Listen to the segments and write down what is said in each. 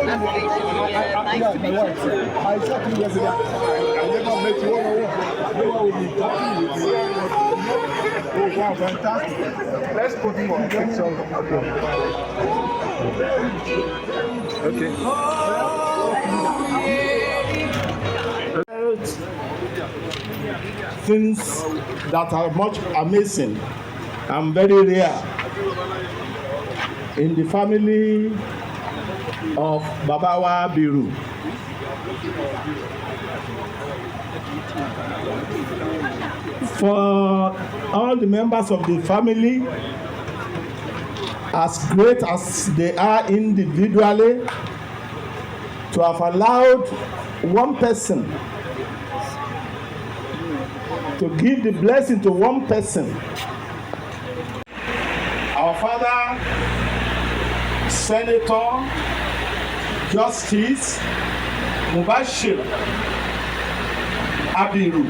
Nice to meet you. I said 2 years ago, I never met you one-on-one. We will be talking with you. Oh, wow, fantastic. Let's put him on picture. Things that are much amazing and very rare in the family of Babawa Biru. For all the members of the family, as great as they are individually, to have allowed one person to give the blessing to one person. Our father, Senator, Justice Mubashir Abiru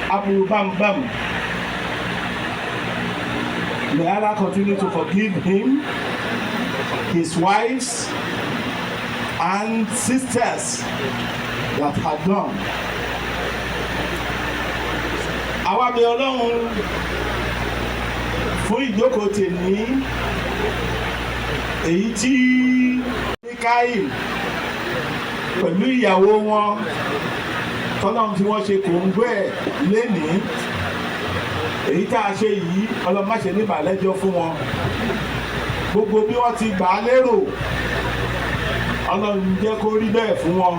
Abu Bambam. May Allah continue to forgive him, his wives, and sisters that had done. Àwa bẹ̀ Ọlọ́run fún ìjókòó tèmi èyí tí Mikael pẹ̀lú ìyàwó wọn tọ́lọ́run tí wọ́n ṣe kòńgbẹ́ ẹ̀ lénìí èyí tá a ṣe yìí Ọlọ́run má ṣe ní ìbàlẹ́jọ́ fún wọn gbogbo bí wọ́n ti gbà á lérò Ọlọ́run jẹ́ kó rí bẹ́ẹ̀ fún wọn.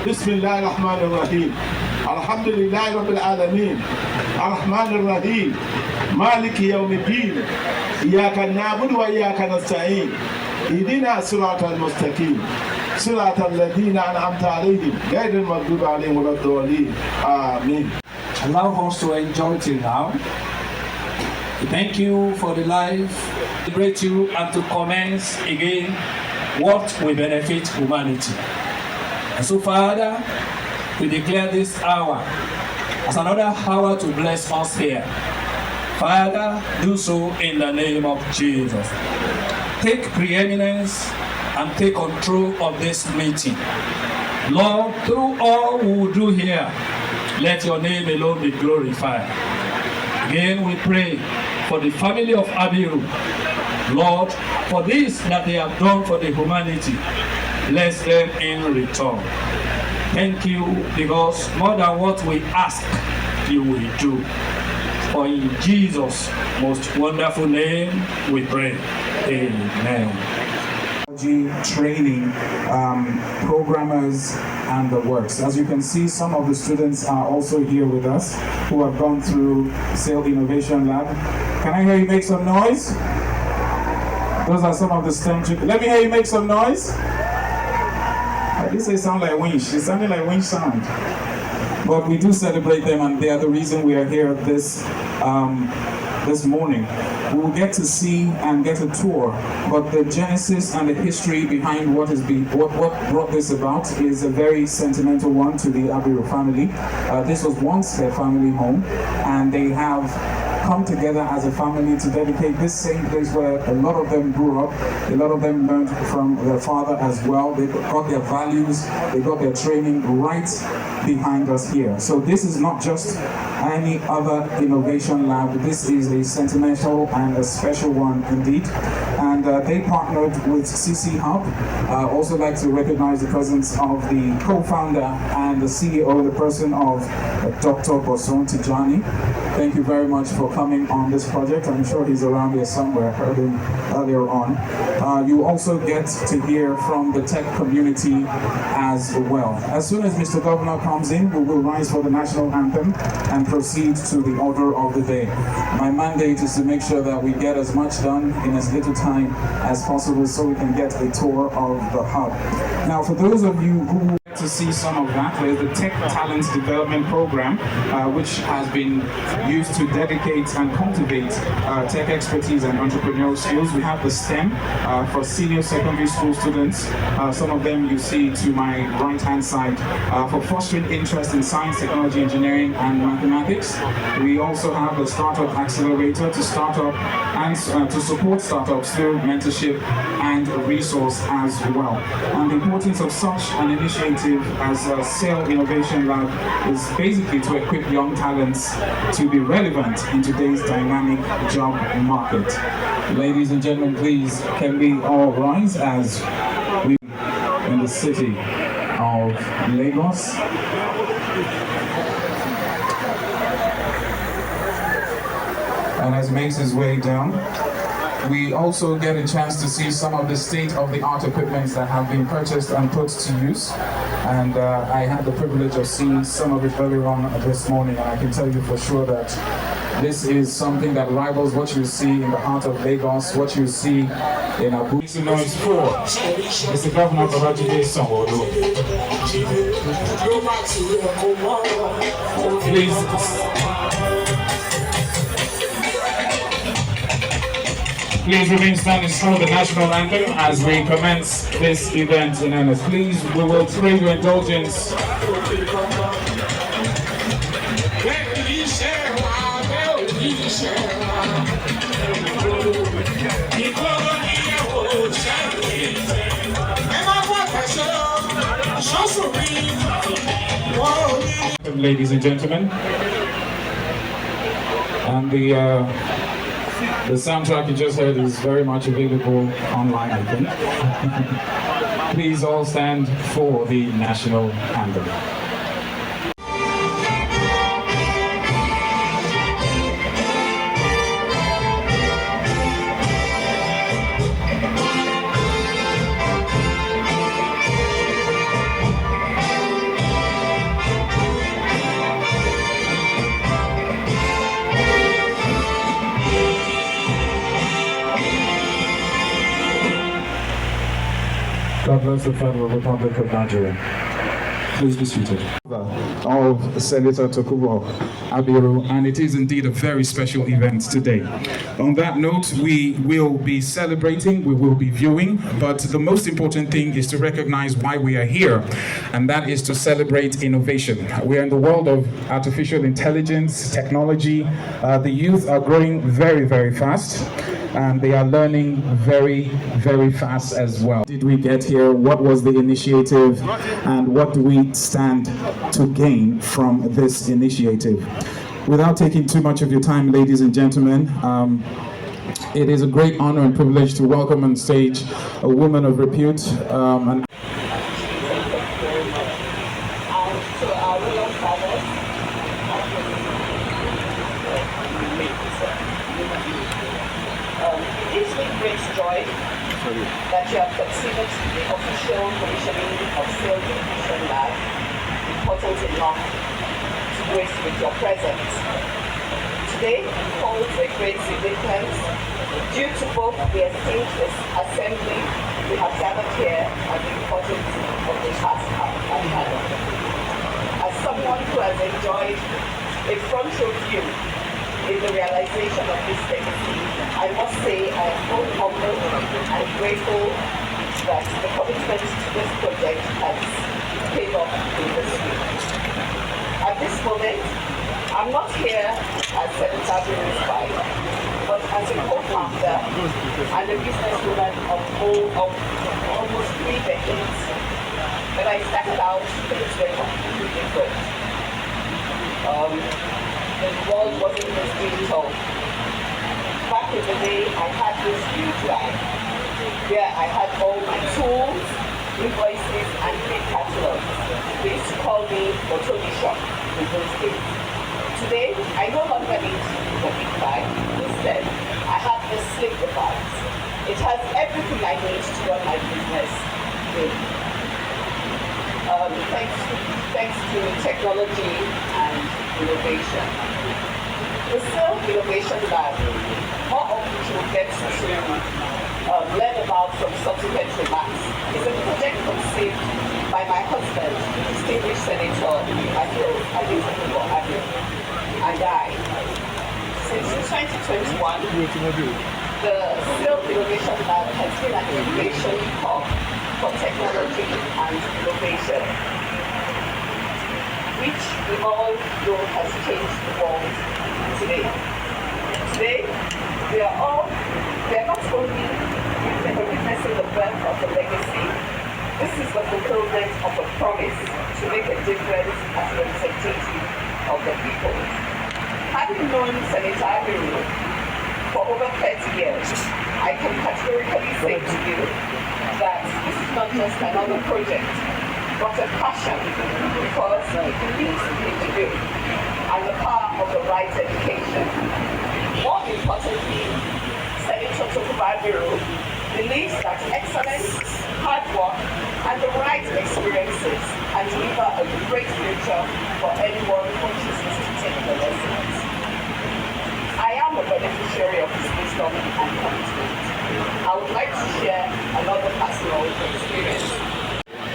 Bismillahir Rahmanir Rahim. Alhamdulillahi Rabbil Alamin. Ar-Rahmanir Rahim. Maliki Yawmiddin. Iyyaka na'budu wa iyyaka nasta'in. Ihdina siratal mustaqim. Siratal ladzina an'amta 'alayhim ghayril maghdubi 'alayhim waladdallin. Amen. Allow us to enjoy till now. Thank you for the life. Celebrate you and to commence again what will benefit humanity. And so, Father, we declare this hour as another hour to bless us here. Father, do so in the name of Jesus. Take preeminence and take control of this meeting. Lord, through all we will do here, let your name alone be glorified. Again, we pray for the family of Abiru. Lord, for this that they have done for the humanity, bless them in return. Thank you, because more than what we ask, you will do. For in Jesus' most wonderful name we pray. Amen. Training, programmers, and the works. As you can see, some of the students are also here with us who have gone through Sale Innovation Lab. Can I hear you make some noise? Those are some of the STEM children. Let me hear you make some noise. This sound like winch. It sounded like winch sound. But we do celebrate them, and they are the reason we are here this morning. We will get to see and get a tour, but the genesis and the history behind what brought this about is a very sentimental one to the Abiru family. This was once their family home, and they have come together as a family to dedicate this same place where a lot of them grew up, a lot of them learned from their father as well. They got their values, they got their training right behind us here. So this is not just any other innovation lab, this is a sentimental and a special one indeed. And they partnered with CC Hub. Also like to recognize the presence of the co-founder and the CEO, the person of Dr. Boson Tijani. Thank you very much for coming on this project. I'm sure he's around here somewhere. I heard him earlier on. You also get to hear from the tech community as well. As soon as Mr. Governor comes in, we will rise for the national anthem and proceed to the order of the day. My mandate is to make sure that we get as much done in as little time as possible so we can get a tour of the hub. Now, for those of you who to see some of that. There's the Tech Talent Development Program, which has been used to dedicate and cultivate tech expertise and entrepreneurial skills. We have the STEM for senior secondary school students. Some of them you see to my right-hand side for fostering interest in science, technology, engineering, and mathematics. We also have the Startup Accelerator to start up and to support startups through mentorship and resource as well. And the importance of such an initiative as a SAIL Innovation Lab is basically to equip young talents to be relevant in today's dynamic job market. Ladies and gentlemen, please can we all rise as we in the city of Lagos. And as he makes his way down, we also get a chance to see some of the state-of-the-art equipment that have been purchased and put to use. And I had the privilege of seeing some of it earlier on this morning, and I can tell you for sure that this is something that rivals what you see in the heart of Lagos, what you see in Abuja. It's noise for. It's the governor of Sanwo. Please remain standing for the national anthem as we commence this event in earnest. Please, we will pray your indulgence. Ladies and gentlemen, and the soundtrack you just heard is very much available online, I think. Please all stand for the national anthem. God bless the Federal Republic of Nigeria. Please be seated. Of Senator Tokubo Abiru, and it is indeed a very special event today. On that note, we will be celebrating, we will be viewing, but the most important thing is to recognize why we are here, and that is to celebrate innovation. We are in the world of artificial intelligence, technology. The youth are growing very, very fast, and they are learning very, very fast as well. Did we get here? What was the initiative? And what do we stand to gain from this initiative? Without taking too much of your time, ladies and gentlemen, it is a great honor and privilege to welcome on stage a woman of repute. That you have considered the official commissioning of SAIL Innovation Lab important enough to grace with your presence. Today holds a great significance due to both the esteemed assembly we have gathered here and the importance of the task at hand. As someone who has enjoyed a front row view in the realization of this legacy, I must say I am both humbled and grateful that the commitment to this project has paid off in this way. At this moment, I'm not here as Senator Abiru's wife, but as a co-founder and a businesswoman of almost 3 decades. But I started out things were completely different. The world wasn't as digital. Back in the day, I had this huge life where I had all my tools, invoices, and big catalogs. They used to call me Otoni Shop in those days. Today, I no longer need a big bag. Instead, I have this slim device. It has everything I need to run my business with. Thanks to technology and innovation. The SAIL Innovation Lab, more of which we'll get to learn about from subsequent remarks, is a project conceived by my husband, distinguished Senator Ikorodu, and I. Since 2021, the Skills Innovation Lab has been an innovation hub for technology and innovation, which we all know has changed the world today. Today, we are not only witnessing the birth of a legacy, this is the fulfillment of a promise to make a difference as a representative of the people. Having known Senator Abiru for over 30 years, I can categorically say to you that this is not just another project, but a passion, because it believes in the good and the power of the right education. More importantly, Senator Abiru believes that excellence, hard work, and the right experiences can deliver a great future for anyone who chooses to take the lessons. I am a beneficiary of his wisdom and commitment. I would like to share another personal experience.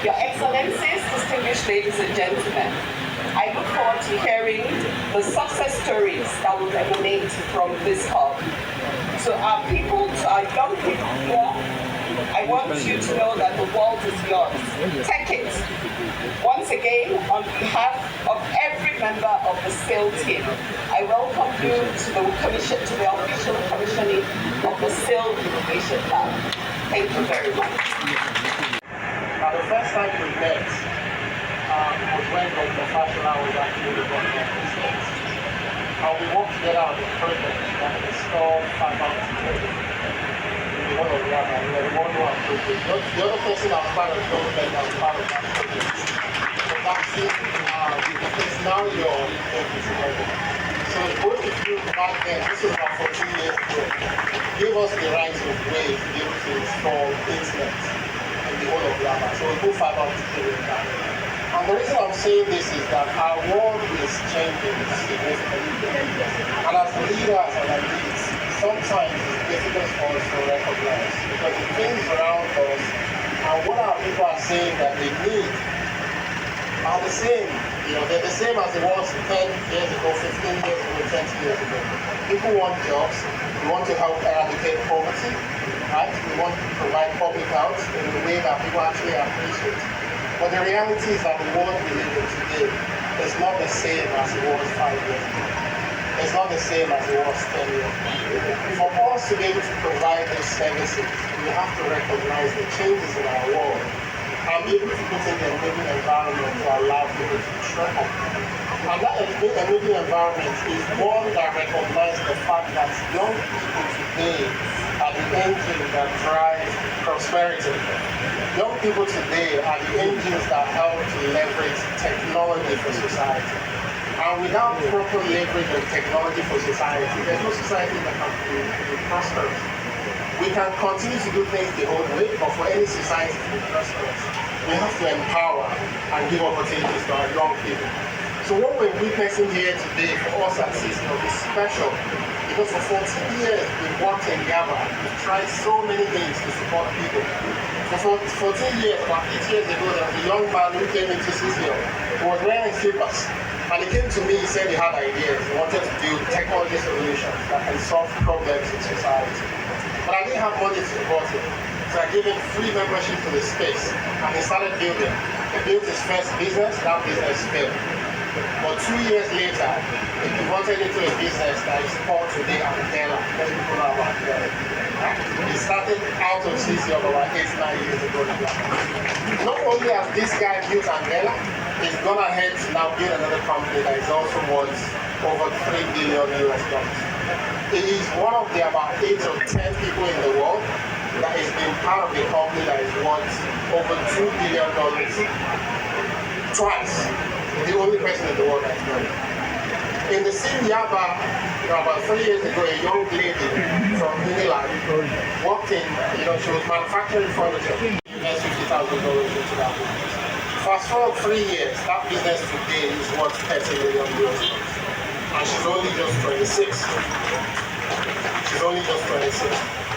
Your Excellencies, distinguished ladies and gentlemen, I look forward to hearing the success stories that will emanate from this hub. To our people, to our young people here, I want you to know that the world is yours. Take it. Once again, on behalf of every member of the SIL team, I welcome you to the official commissioning of the SIL Innovation Lab. Thank you very much. The first time we met was when Dr. Fashola was actually the governor of the state. We worked together on the project that installed fiber optic in one of the other. We were the one who approved it. The other person that was part of the government that was part of that project. So that's it. It's now your level. So both of you back then, this was about 14 years ago, gave us the right of way to be able to install internet in the whole of Lama. So we put fiber optic in that. And the reason I'm saying this is that our world is changing significantly. And as leaders and as leads, sometimes it's difficult for us to recognize because the things around us and what our people are saying that they need are the same. They're the same as it was 10 years ago, 15 years ago, 20 years ago. People want jobs. We want to help eradicate poverty, right? We want to provide public health in a way that people actually appreciate. But the reality is that the world we live in today is not the same as it was 5 years ago. It's not the same as it was 10 years ago. For us to be able to provide these services, we have to recognize the changes in our world and be able to put in the enabling environment to allow people to thrive. And that enabling environment is one that recognizes the fact that young people today are the engine that drive prosperity. Young people today are the engines that help to leverage technology for society. And without proper leverage of technology for society, there's no society that can be prosperous. We can continue to do things the old way, but for any society to be prosperous, we have to empower and give opportunities to our young people. So what we're witnessing here today for us at Cisco is special because for 14 years we've worked in Yaba. We've tried so many things to support people. For 14 years, about 8 years ago, there was a young man who came into Cisco who was wearing slippers. And he came to me, he said he had ideas. He wanted to build technology solutions that can solve problems in society. But I didn't have money to support him. So I gave him free membership to the space. And he started building. He built his first business, that business failed. But 2 years later, he pivoted into a business that is called today Andela. Many people know about Andela. He started out of CC about 8-9 years ago. Not only has this guy built Andela, he's gone ahead to now build another company that is also worth over $3 billion US. He is one of the about 8 or 10 people in the world that has been part of a company that is worth over $2 billion twice. The only person in the world that's done it. In the same Yaba, about 3 years ago, a young lady from Unilag walked in, she was manufacturing furniture. You invest $50,000 into that business. Fast forward 3 years, that business today is worth $30 million. And she's only just 26. She's only just 26.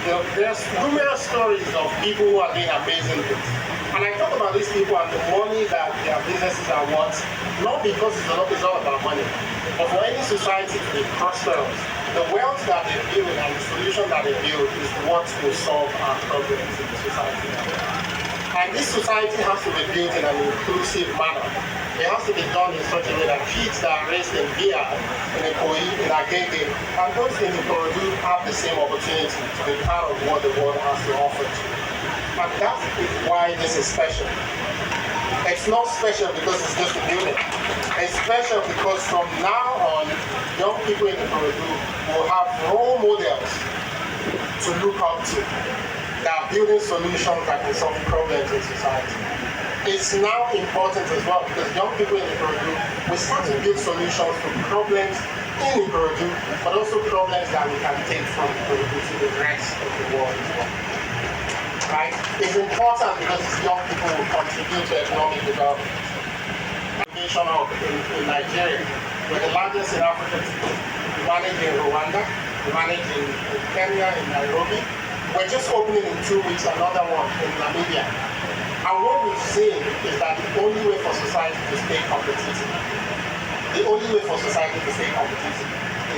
You know, there's numerous stories of people who are doing amazing things. And I talk about these people and the money that their businesses are worth, not because it's all about money, but for any society to be prosperous, the wealth that they build and the solution that they build is what will solve our problems in the society. And this society has to be built in an inclusive manner. It has to be done in such a way that kids that are raised in Bia, in Ikoyi, in Agege, and those in Ikorodu have the same opportunity to be part of what the world has to offer to. And that is why this is special. It's not special because it's just a building. It's special because from now on, young people in Ikorodu will have role models to look up to that are building solutions that can solve problems in society. It's now important as well because young people in Ikorodu will start to build solutions to problems in Ikorodu, but also problems that we can take from Ikorodu to the rest of the world as well. Right? It's important because these young people will contribute to economic development. Innovation hub in Nigeria, we're the largest in Africa today. We manage in Rwanda, we manage in Kenya, in Nairobi. We're just opening in 2 weeks another one in Namibia. And what we've seen is that the only way for society to stay competitive,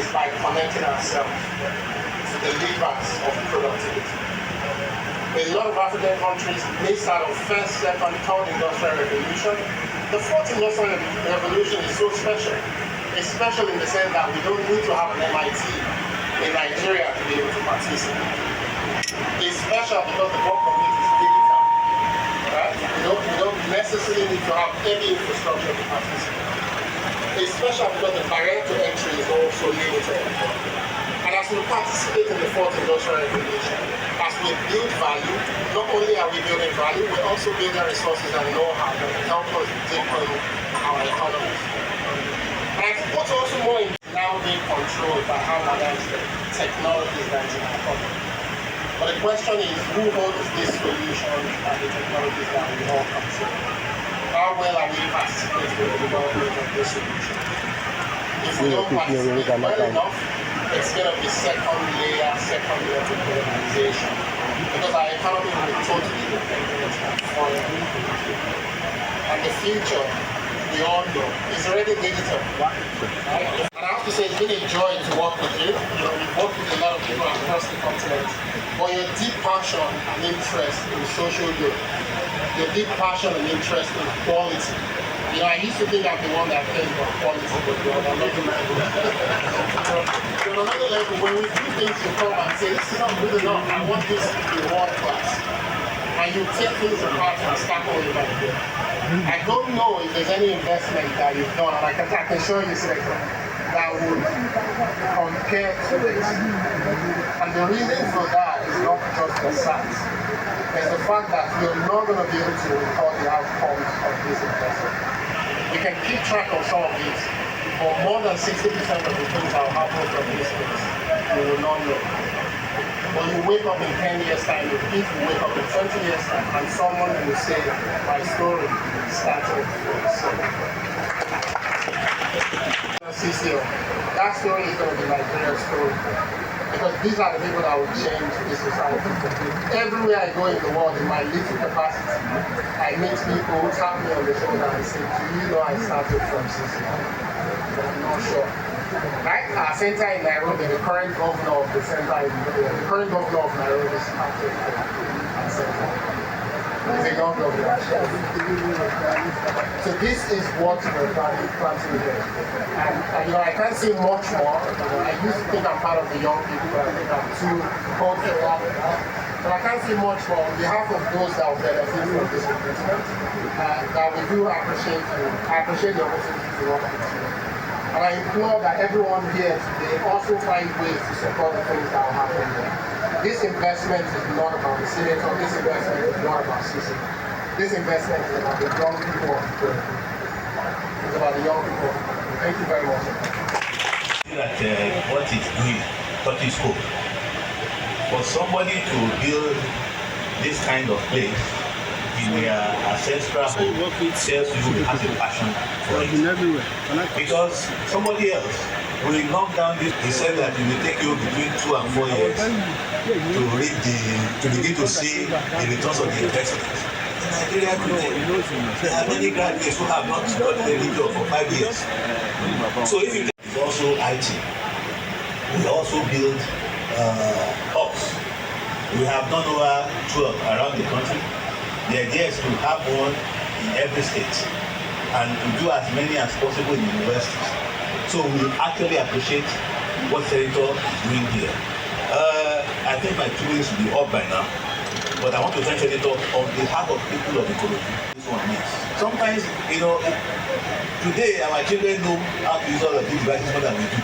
is by connecting ourselves to the levers of productivity. A lot of African countries missed out on first, second, third industrial revolution. The fourth industrial revolution is so special. It's special in the sense that we don't need to have an MIT in Nigeria to be able to participate. It's special because the work community is digital. Right? We don't necessarily need to have any infrastructure to participate. It's special because the barrier to entry is also limited. And as we participate in the fourth industrial revolution, as we build value, not only are we building value, we're also building resources and know-how that can help us deepen our economies. And I think what's also more now being controlled by how modern technologies that is in our economy. But the question is, who holds these solutions and the technologies that we all consider? How well are we participating in the development of this solution? If we don't participate well enough, it's going to be second level globalization. Because our economy will be totally dependent on foreign. And the future, we all know, is already digital. Right? And I have to say, it's been a joy to work with you. We've worked with a lot of people across the continent. But your deep passion and interest in social good, your deep passion and interest in quality. I used to think I'm the one that cares about quality, but you're on another level. You're on another level. When we do things, you come and say, this is not good enough. I want this to be world class. And you take things apart and start all over again. I don't know if there's any investment that you've done, and I can show you selector, that would compare to this. And the reason for that is not just the size. It's the fact that you're not going to be able to record the outcomes of this investment. You can keep track of some of these, but more than 60% of the things that will happen from this place, you will not know. When you wake up in 10 years' time, if you wake up in 20 years' time, and someone will say, my story started from CCO. That story is going to be Nigeria's story. Because these are the people that will change this society. Everywhere I go in the world, in my little capacity, I meet people who tap me on the shoulder and say, do you know I started from CCO? But I'm not sure. Right? Our center in Nairobi, the current governor of the center, the current governor of Nairobi started from our center. He's a young governor. So this is what we're planting here. And I can't say much more. I used to think I'm part of the young people, but I think I'm too old for that. But I can't say much more on behalf of those that will benefit from this investment. That we do appreciate you. I appreciate the opportunity to work with you. And I implore that everyone here today also find ways to support the things that will happen here. This investment is not about the senator, this investment is not about CC. This investment is about the young people of the country. It's about the young people. Thank you very much. That what is doing, what is scope. For somebody to build this kind of place, in their ancestral home tells you they have a passion for it. Because somebody else will knock down this. He said that it will take you between 2 and 4 years to begin to see the returns of the investment. In Nigeria today, there are many graduates who have not studied any job for 5 years. So if you it's also IT. We also build hubs. We have done over 12 around the country. The idea is to have one in every state and to do as many as possible in universities. So we actually appreciate what Senator is doing here. I think my 2 minutes will be up by now, but I want to thank Senator on behalf of people of Ikorodu. This one means sometimes, today our children know how to use all of these devices more than we do.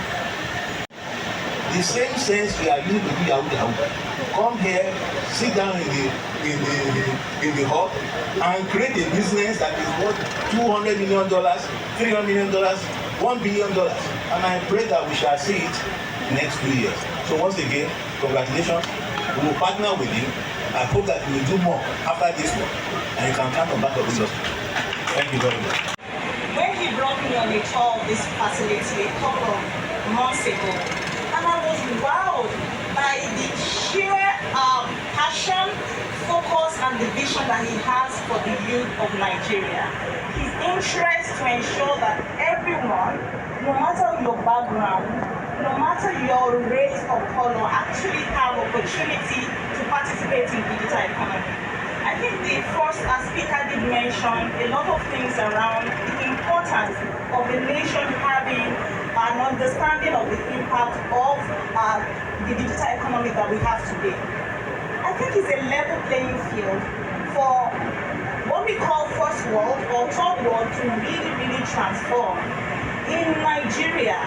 The same sense we are using to do Yahoo. Come here, sit down in the hub and create a business that is worth $200 million, $300 million, $1 billion. And I pray that we shall see it next 2 years. So once again, congratulations. We will partner with you. I hope that we will do more after this one. And you can count on back of this industry. Thank you very much. When he brought me on a tour of this facility a couple of months ago, and I was wowed by the sheer passion, focus, and the vision that he has for the youth of Nigeria. His interest to ensure that everyone, no matter your background, no matter your race or color, actually have opportunity to participate in digital economy. I think the first speaker did mention a lot of things around the importance of the nation having an understanding of the impact of the digital economy that we have today. I think it's a level playing field for what we call first world or third world to really transform. In Nigeria,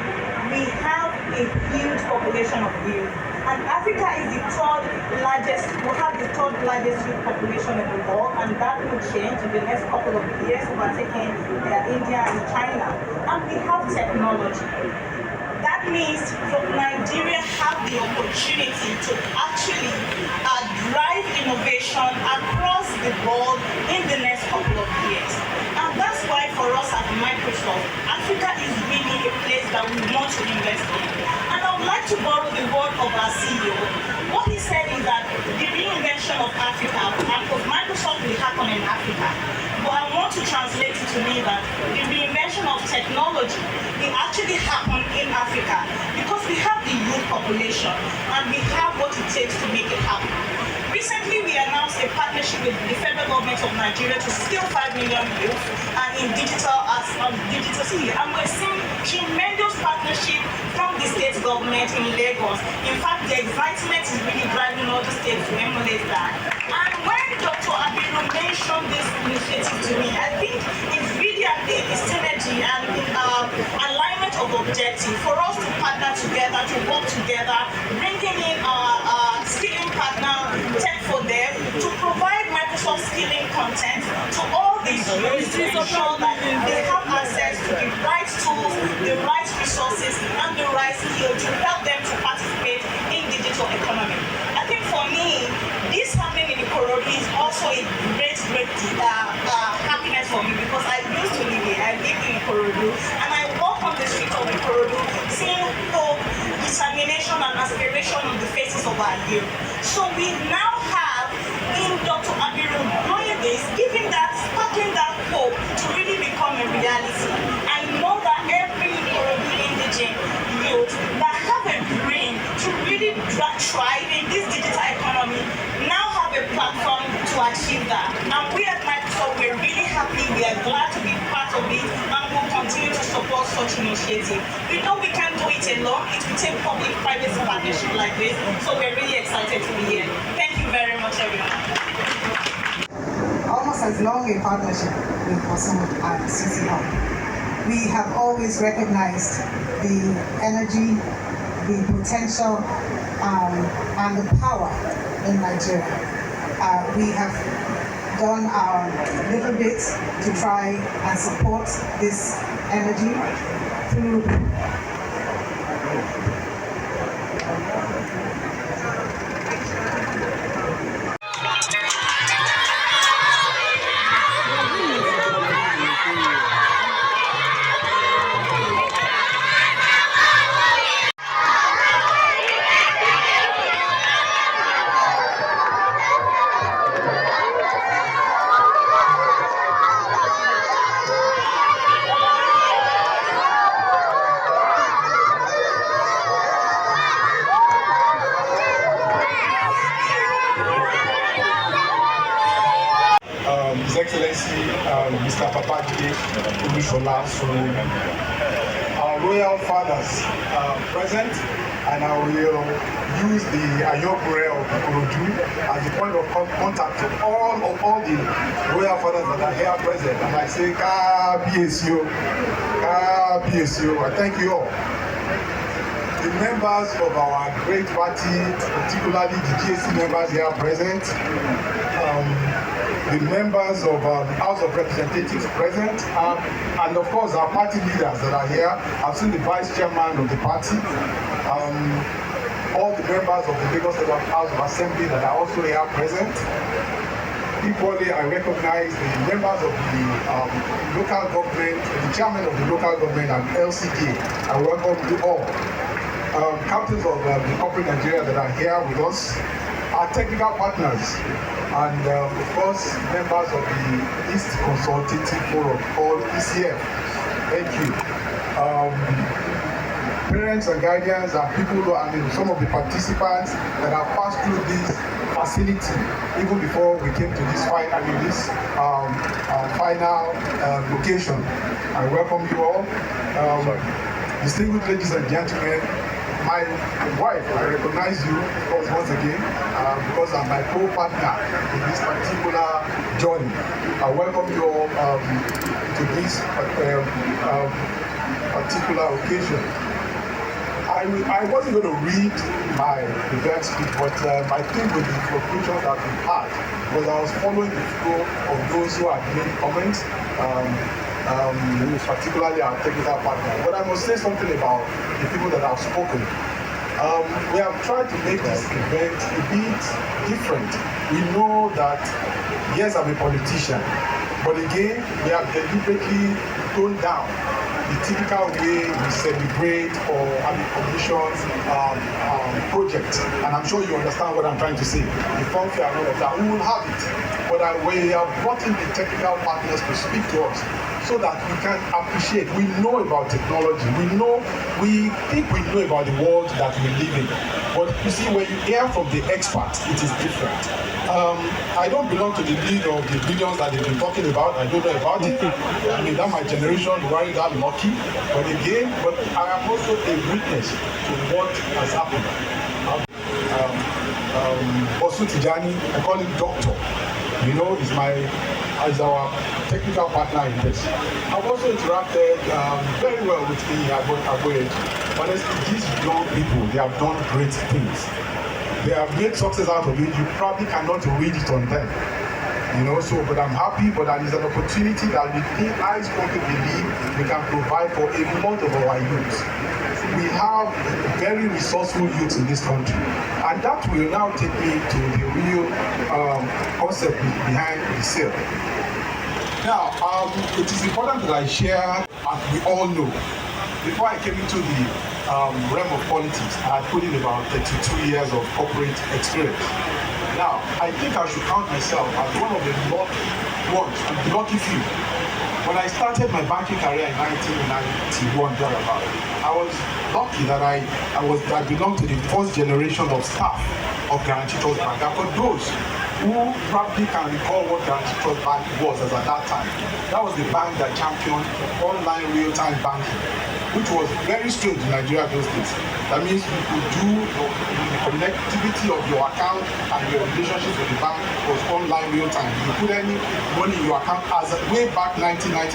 we have a huge population of youth, and Africa is the third largest, we have the third largest youth population in the world, and that will change in the next couple of years, overtaking India and China. And we have technology. That means Nigeria have the opportunity to actually drive innovation across the board in the next couple of years. And that's why for us at Microsoft, Africa is really a place that we want to invest in. And I would like to borrow the word of our CEO. What he said is that the reinvention of Africa, and of Microsoft will happen in Africa. But I want to translate it to mean that the reinvention of technology will actually happen in Africa because we have the youth population and we have what it takes to make it happen. Recently, we announced a partnership with the federal government of Nigeria to skill 5 million youth in digital city. And we're seeing tremendous partnership from the state government in Lagos. In fact, the excitement is really driving all the states to emulate that. And when Dr. Abiru mentioned this initiative to me, I think it's really a synergy and alignment of objective for us to partner together, to work together, bringing in our skilling partner, Tech for Them, to provide Microsoft skilling content to all these youths to ensure that they have access to the right tools, the right resources, and the right skills to help them to participate in digital economy. I think for me, this happening in Ikorodu is also a great happiness for me because I used to live here. I live in Ikorodu and I walk on the streets of Ikorodu seeing hope, determination, and aspiration on the faces of our youth. So we now have in Dr. Abiru doing this, giving that, sparking that hope to really become a reality. I know that every Ikorodu indigent youth that have a brain to really thrive in this digital economy now have a platform to achieve that. And we at Microsoft, we're really happy, we are glad to be part of it, and we'll continue to support such initiatives. We know we can't do it alone, it will take public-private partnership like this, so we're really excited to be here. Thank you very much, everyone. Almost as long a partnership with Osama and City Hub. We have always recognized the energy, the potential, and the power in Nigeria. We have done our little bit to try and support this energy through Babajide Olusola. So our royal fathers are present, and I will use the Ayokure of Ikorodu as the point of contact to all the royal fathers that are here present. And I say, Kabiyesi, Kabiyesi. I thank you all. The members of our great party, particularly the GAC members here present, the members of the House of Representatives present, and of course our party leaders that are here. I've seen the vice chairman of the party, all the members of the Lagos State House of Assembly that are also here present. Equally, I recognize the members of the local government, the chairman of the local government and LCD. I welcome you all. Captains of the corporate Nigeria that are here with us, our technical partners, and of course members of the East Consultative Forum called ECF. Thank you. Parents and guardians and people who are some of the participants that have passed through this facility even before we came to this final location. I welcome you all. Distinguished ladies and gentlemen, my wife, I recognize you once again because I'm my co-partner in this particular journey. I welcome you all to this particular occasion. I wasn't going to read my event speech, but I think with the conclusions that we had, was I was following the flow of those who had made comments, particularly our technical partner. But I must say something about the people that have spoken. We have tried to make this event a bit different. We know that, yes, I'm a politician, but again, we have deliberately toned down the typical way we celebrate or commissions projects, and I'm sure you understand what I'm trying to say. The funfair and all of that, we will have it, but we have brought in the technical partners to speak to us so that we can appreciate. We know about technology. We think we know about the world that we live in. But you see, when you hear from the experts, it is different. I don't belong to the league of the billions that they've been talking about. I don't know about it. I mean, that my generation weren't that lucky. But again, I am also a witness to what has happened. Osu Tijani, I call him Doctor. You know, is our technical partner in this. I've also interacted very well with the Agboye. Honestly, these young people, they have done great things. They have made success out of it. You probably cannot read it on them. You know, but I'm happy, but that is an opportunity that I strongly believe we can provide for a lot of our youth. We have very resourceful youths in this country, and that will now take me to the real concept behind the sale. Now, it is important that I share, as we all know, before I came into the realm of politics, I had put in about 32 years of corporate experience. Now, I think I should count myself as one of the lucky ones, and the lucky few. When I started my banking career in 1991, thereabout, I was lucky that I belonged to the first generation of staff of Guarantee Trust Bank. And for those who probably can recall what Guarantee Trust Bank was as at that time, that was the bank that championed online real-time banking, which was very strange in Nigeria those days. That means you could do the connectivity of your account and your relationship with the bank was online real time. You put any money in your account as way back 1991.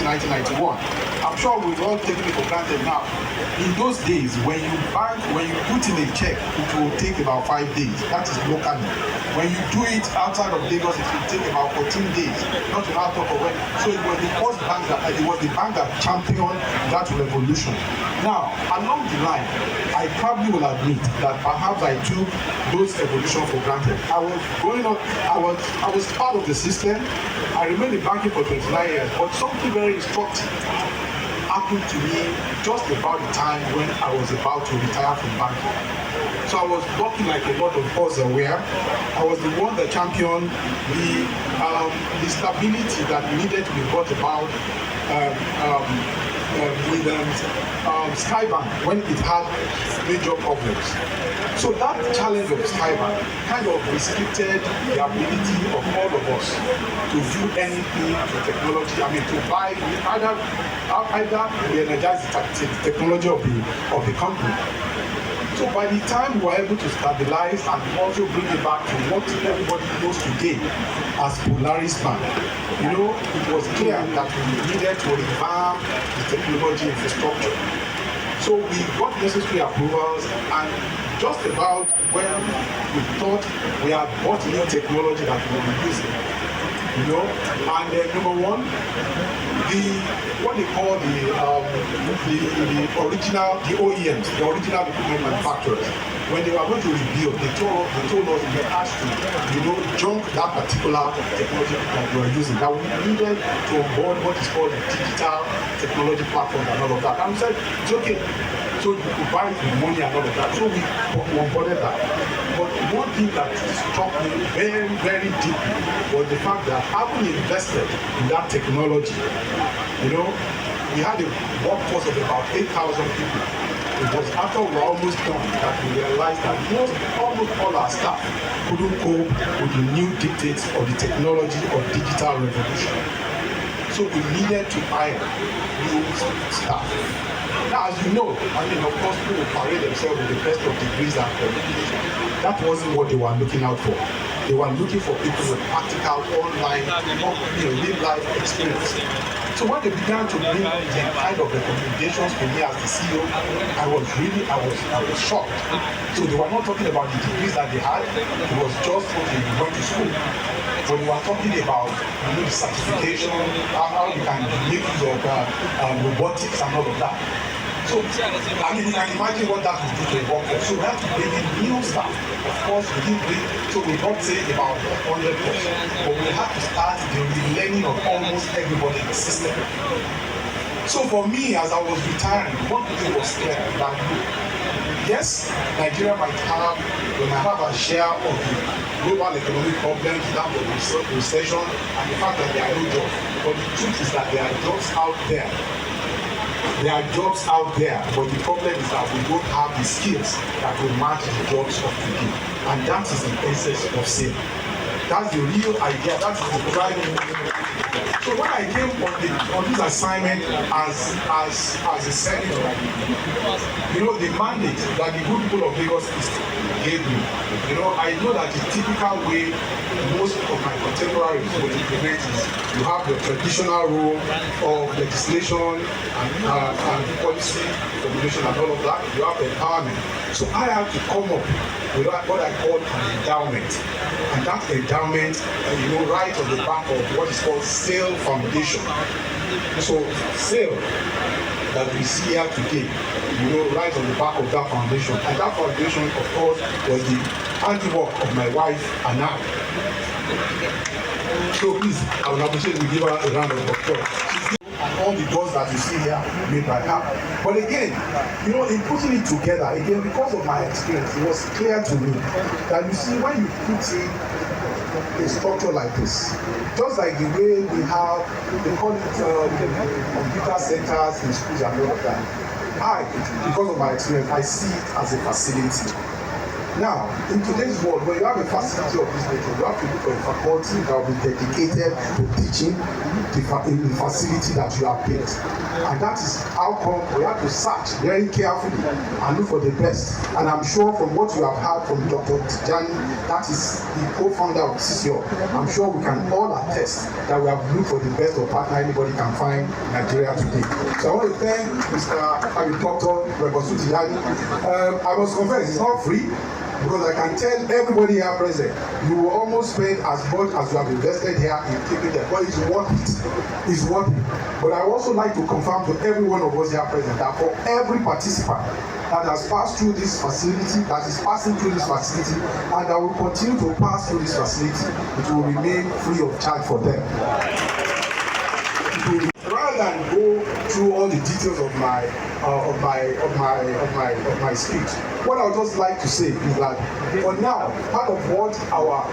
I'm sure we've all taken it for granted now. In those days, when you put in a check, it will take about 5 days. That is locally. When you do it outside of Lagos, it will take about 14 days. Not to now talk about. So it was the first bank that championed that revolution. Now, along the line, I probably will admit that perhaps I took those evolution for granted. I was growing up, I was part of the system. I remained in banking for 29 years, but something very instructive happened to me just about the time when I was about to retire from banking. So I was working like a lot of us aware. I was the one that championed the stability that needed to be brought about Skybank when it had major problems. So that challenge of Skybank kind of restricted the ability of all of us to do anything to technology. I mean, to buy either we energize the technology of the company. So by the time we were able to stabilize and also bring it back to what everybody knows today as Polaris Bank, it was clear that we needed to revamp the technology infrastructure. So we got necessary approvals, and just about when we thought we had bought new technology that we were using, and number one, what they call the OEMs, the original equipment manufacturers, when they were going to rebuild, they told us we had to, junk that particular technology that we were using, that we needed to onboard what is called the digital technology platform and all of that. And we said, it's okay. So you could buy it with money and all of that. So we onboarded that. But one thing that struck me very, very deeply was the fact that having invested in that technology, we had a workforce of about 8,000 people. It was after we were almost done that we realized that almost all our staff couldn't cope with the new dictates of the technology of digital revolution. So we needed to hire new staff. Now, as you know, of course, people will parade themselves with the best of degrees and qualifications. That wasn't what they were looking out for. They were looking for people with practical, online, real-life experience. So when they began to bring the kind of recommendations to me as the CEO, I was shocked. So they were not talking about the degrees that they had. It was just, okay, you went to school. But we were talking about the certification, how you can make use of robotics and all of that. So, you can imagine what that would do to a workforce. So we have to bring in new staff. Of course, we didn't bring, so we not say about 100%, but we have to start the relearning of almost everybody in the system. So for me, as I was retiring, one thing was clear that yes, Nigeria might have a share of the global economic problems, that of the recession, and the fact that there are no jobs. But the truth is that there are jobs out there. There are jobs out there, but the problem is that we don't have the skills that will match the jobs of today. And that is the essence of SAIL. That's the real idea. That's the driving. So when I came on this assignment as a senator, the mandate that the good people of Lagos gave me, I know that the typical way most of my contemporaries will implement is you have the traditional role of legislation and policy formulation and all of that. You have empowerment. So I have to come up with what I call an endowment. And that endowment, right on the back of what is called SAIL Foundation. So SAIL that we see here today, right on the back of that foundation. And that foundation, of course, was the handiwork of my wife and I. So please, I would appreciate if you give her a round of applause. And all the doors that you see here made by her. But again, in putting it together, because of my experience, it was clear to me that you see, when you put in a structure like this, just like the way we have, they call it computer centers in schools and all of that. Because of my experience, I see it as a facility. Now, in today's world, when you have a facility of this nature, you have to look for a faculty that will be dedicated to teaching in the facility that you have built. And that is how come we have to search very carefully and look for the best. And I'm sure from what you have heard from Dr. Tijani, that is the co-founder of CCO, I'm sure we can all attest that we have looked for the best of partner anybody can find in Nigeria today. So I want to thank Dr. Tijani. I must confess, it's not free. Because I can tell everybody here present, you will almost spend as much as you have invested here in keeping them, but it's worth it. It's worth it. But I also like to confirm to every one of us here present that for every participant that has passed through this facility, that is passing through this facility, and that will continue to pass through this facility, it will remain free of charge for them. Rather than go through all the details of my my speech. What I would just like to say is that for now, part of what our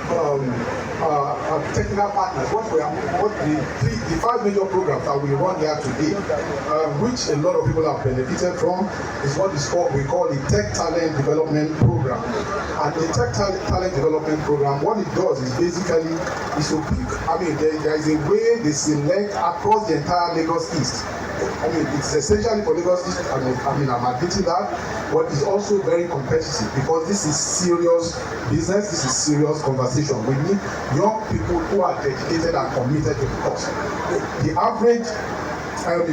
technical partners, the 5 major programs that we run here today, which a lot of people have benefited from, is what we call the Tech Talent Development Program. And the Tech Talent Development Program, what it does is basically is to pick. There is a way they select across the entire Lagos East. It's essentially for Lagos East. I'm admitting that, but it's also very competitive because this is serious business. This is serious conversation. We need young people who are dedicated and committed to the cause. The average time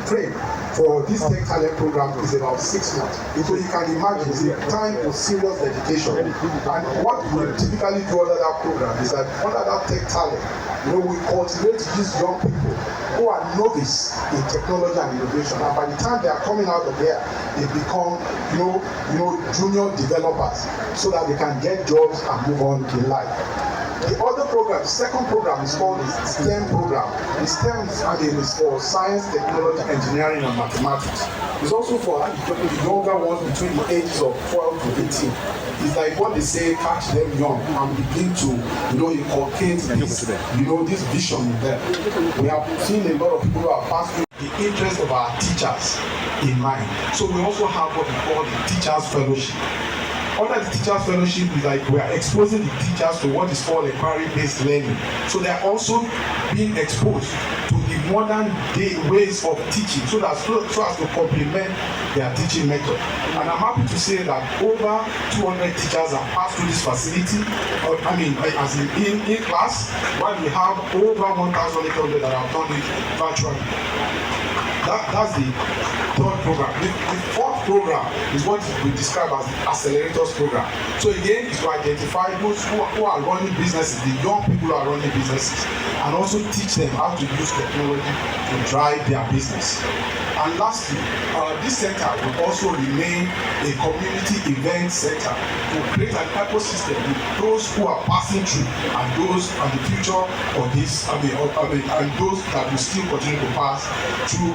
frame for this Tech Talent program is about 6 months. So you can imagine the time for serious dedication. And what we typically do under that program is that under that Tech Talent, we cultivate these young people who are novice in technology and innovation, and by the time they are coming out of there, they become junior developers so that they can get jobs and move on in life. The other program, the second program, is called the STEM program. The STEM is for science, technology, engineering, and mathematics. It's also for the younger ones between the ages of 12 to 18. It's like what they say, catch them young and begin to, inculcate this vision in them. We have seen a lot of people who have passed through the interest of our teachers in mind. So we also have what we call the Teachers Fellowship. Under the Teachers Fellowship is like we are exposing the teachers to what is called inquiry-based learning. So they are also being exposed to the modern day ways of teaching so as to complement their teaching method. And I'm happy to say that over 200 teachers have passed through this facility, as in class, while we have over 1,800 that have done it virtually. That's the third program. The fourth program is what we describe as the accelerators program. So again, it's to identify those who are running businesses, the young people who are running businesses, and also teach them how to use technology to drive their business. And lastly, this center will also remain a community event center to create an ecosystem with those who are passing through and those and the future of this, and those that will still continue to pass through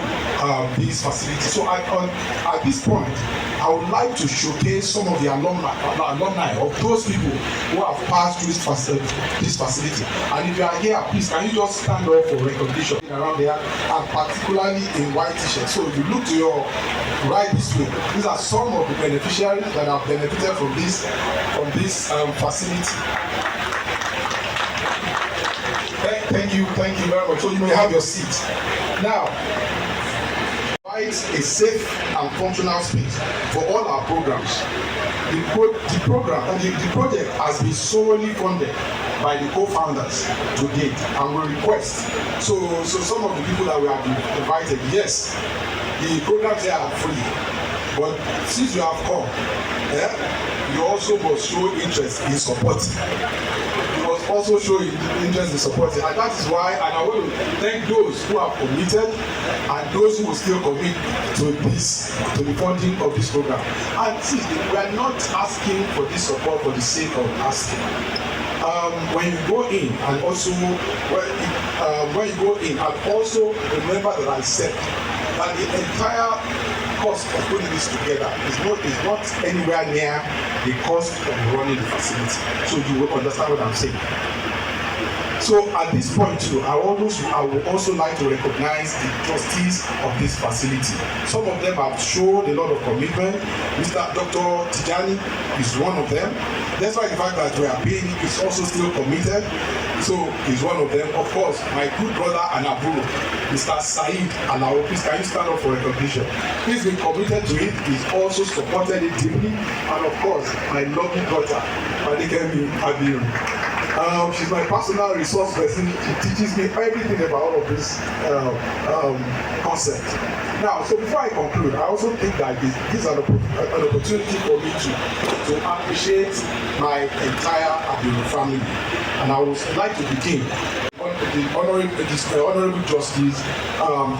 these facilities. So at this point, I would like to showcase some of the alumni of those people who have passed through this facility. And if you are here, please can you just stand up for recognition around there, and particularly in white t-shirts. So if you look to your right this way, these are some of the beneficiaries that have benefited from this facility. Thank you very much. So you may have your seat. Now, provides a safe and functional space for all our programs. The project has been solely funded by the co-founders to date, and we request. So some of the people that we have invited, yes, the programs here are free, but since you have come, you also must show interest in supporting. You must also show interest in supporting, and that is why. And I want to thank those who have committed and those who will still commit to the funding of this program. And see, we are not asking for this support for the sake of asking. When you go in and also remember that I said that the entire cost of putting this together is not anywhere near the cost of running the facility. So you will understand what I'm saying. So at this point too, I would also like to recognize the trustees of this facility. Some of them have shown a lot of commitment. Dr. Tijani is one of them. Despite the fact that we are paying, he's also still committed. So he's one of them. Of course, my good brother and Abu, Mr. Said Alao, please can you stand up for recognition? He's been committed to it. He's also supported it deeply. And of course, my lovely daughter, Madikemi Abiru. She's my personal resource person. She teaches me everything about all of this concept. Now, so before I conclude, I also think that this is an opportunity for me to appreciate my entire Abiru family. And I would like to begin the Honorable Justice,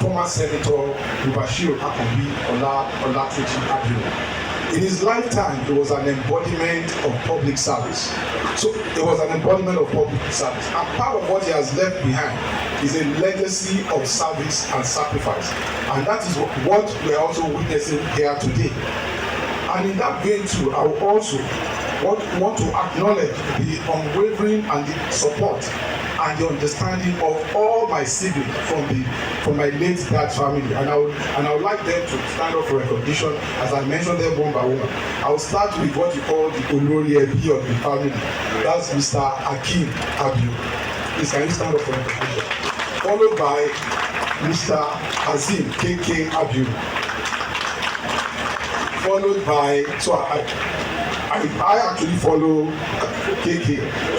former Senator Mubashir Akobi Olatunji Abiru. In his lifetime, he was an embodiment of public service. So it was an embodiment of public service. And part of what he has left behind is a legacy of service and sacrifice. And that is what we're also witnessing here today. And in that vein too, I will also want to acknowledge the unwavering and the support and the understanding of all my siblings from my late dad's family, and I would like them to stand up for recognition as I mentioned them one by one. I will start with what you call the Olori Ebi of the family. That's Mr. Akim Abiu. Please can you stand up for recognition? Followed by Mr. Azim KK Abiu. Followed by I actually follow KK.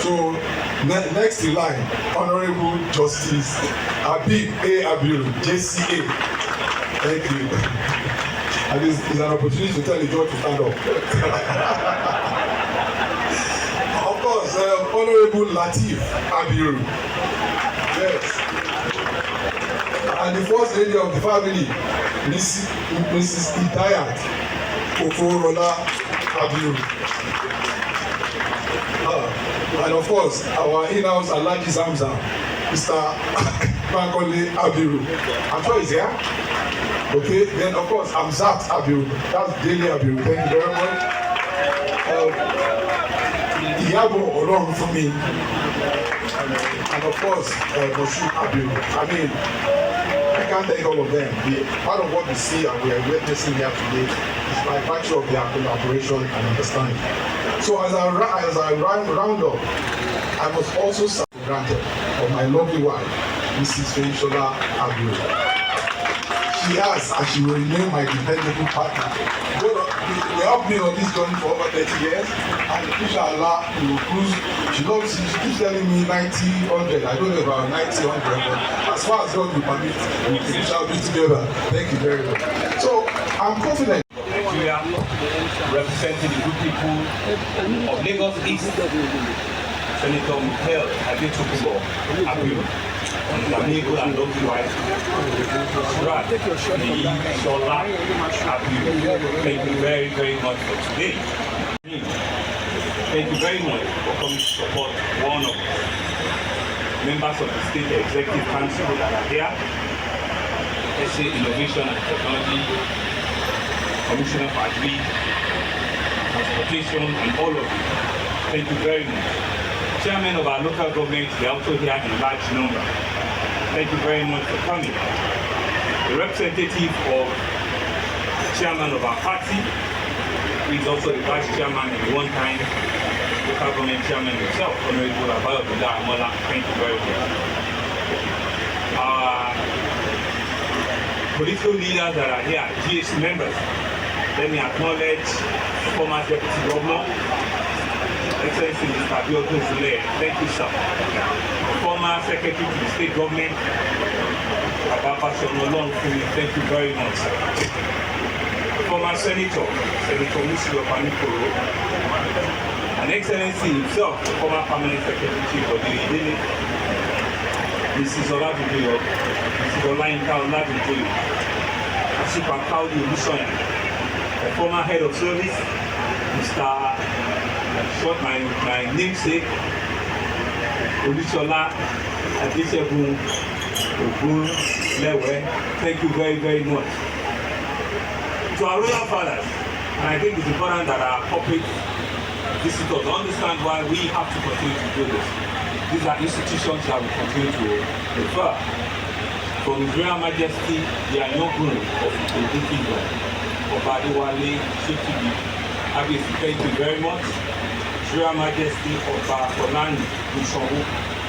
So next in line, Honorable Justice Habib A. Abiru, JCA. Thank you. And it's an opportunity to tell the judge to stand up. Of course, Honorable Latif Abiru. Yes. And the first lady of the family, Mrs. Idayat Okorola Abiru. And of course, our in-house Alhaji Zamzam, Mr. Bankole Abiru. I'm sure he's here. Okay, then of course, Amzat Abiru. That's Daily Abiru. Thank you very much. Iyabo Olorun for me. And of course, Moshood Abiru. I mean, I can't thank all of them. Part of what we see and we are witnessing here today is by virtue of their collaboration and understanding. So as I round up, I must also serve for granted of my lovely wife, Mrs. Feishola Abiru. She has and she will remain my dependable partner. We have been on this journey for over 30 years, and inshallah, we will cruise. She keeps telling me 90, 100. I don't know about 90, 100, but as far as God will permit, we shall be together. Thank you very much. So I'm confident. Nigeria, representing the good people of Lagos East, Senator Mikel Adetokunbo Abiru, and his amigo and lovely wife, Rad Shola Abiru. Thank you very, very much for today. Thank you very much for coming to support one of members of the State Executive Council that are here, SA Innovation and Technology, Commissioner for Agri, Transportation, and all of you. Thank you very much. Chairman of our local government, they are also here in large number. Thank you very much for coming. The representative of the chairman of our party, who is also the vice chairman and the one-time local government chairman himself, Honorable Abayomi Amola. Thank you very much. Our political leaders that are here, GSC members, let me acknowledge former Deputy Governor, Excellency Mr. Abiodun Zule. Thank you, sir. Former Secretary to the State Government, Ababa Shonolon Fumi. Thank you very much, sir. Former Senator Musilo Panikoro, and Excellency himself, former Permanent Secretary Chief of the Idele, Mrs. Oladujoyo, Mrs. Olayinka Oladujoyo, Asipa Kaudi Olusoyan, the former head of service, Mr. Short, my namesake, Olusola Adesegun Ogunlewe. Thank you very, very much. To our royal fathers, and I think it's important that our corporate visitors understand why we have to continue to do this. These are institutions that we continue to refer. From His Royal Majesty, the inaugural of the Kingdom, Oba Adewale Sotibi Kabiyesi, thank you very much. His Royal Majesty Oba Olani Osunwo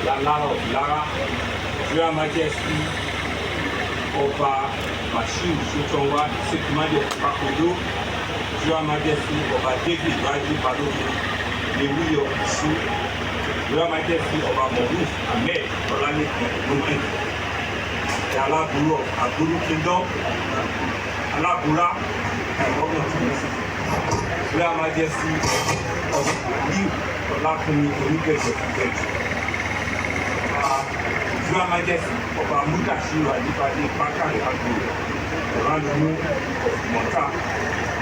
Lalara of Lara, His Royal Majesty Oba Mashu Sotonwa Sekimade of Pakodo, His Royal Majesty Oba David Raji Balogun Lewi of Isu, His Royal Majesty Oba Moruf Ahmed Olalekan Ogunlekan, the Alaburu of Aguru Kingdom, Alabura, and Governor of His Royal Majesty of Liu Olakuni Onipesi of His Royal Majesty of Amudashiru Adipade Bakare Aguru, Orandumu of Monta,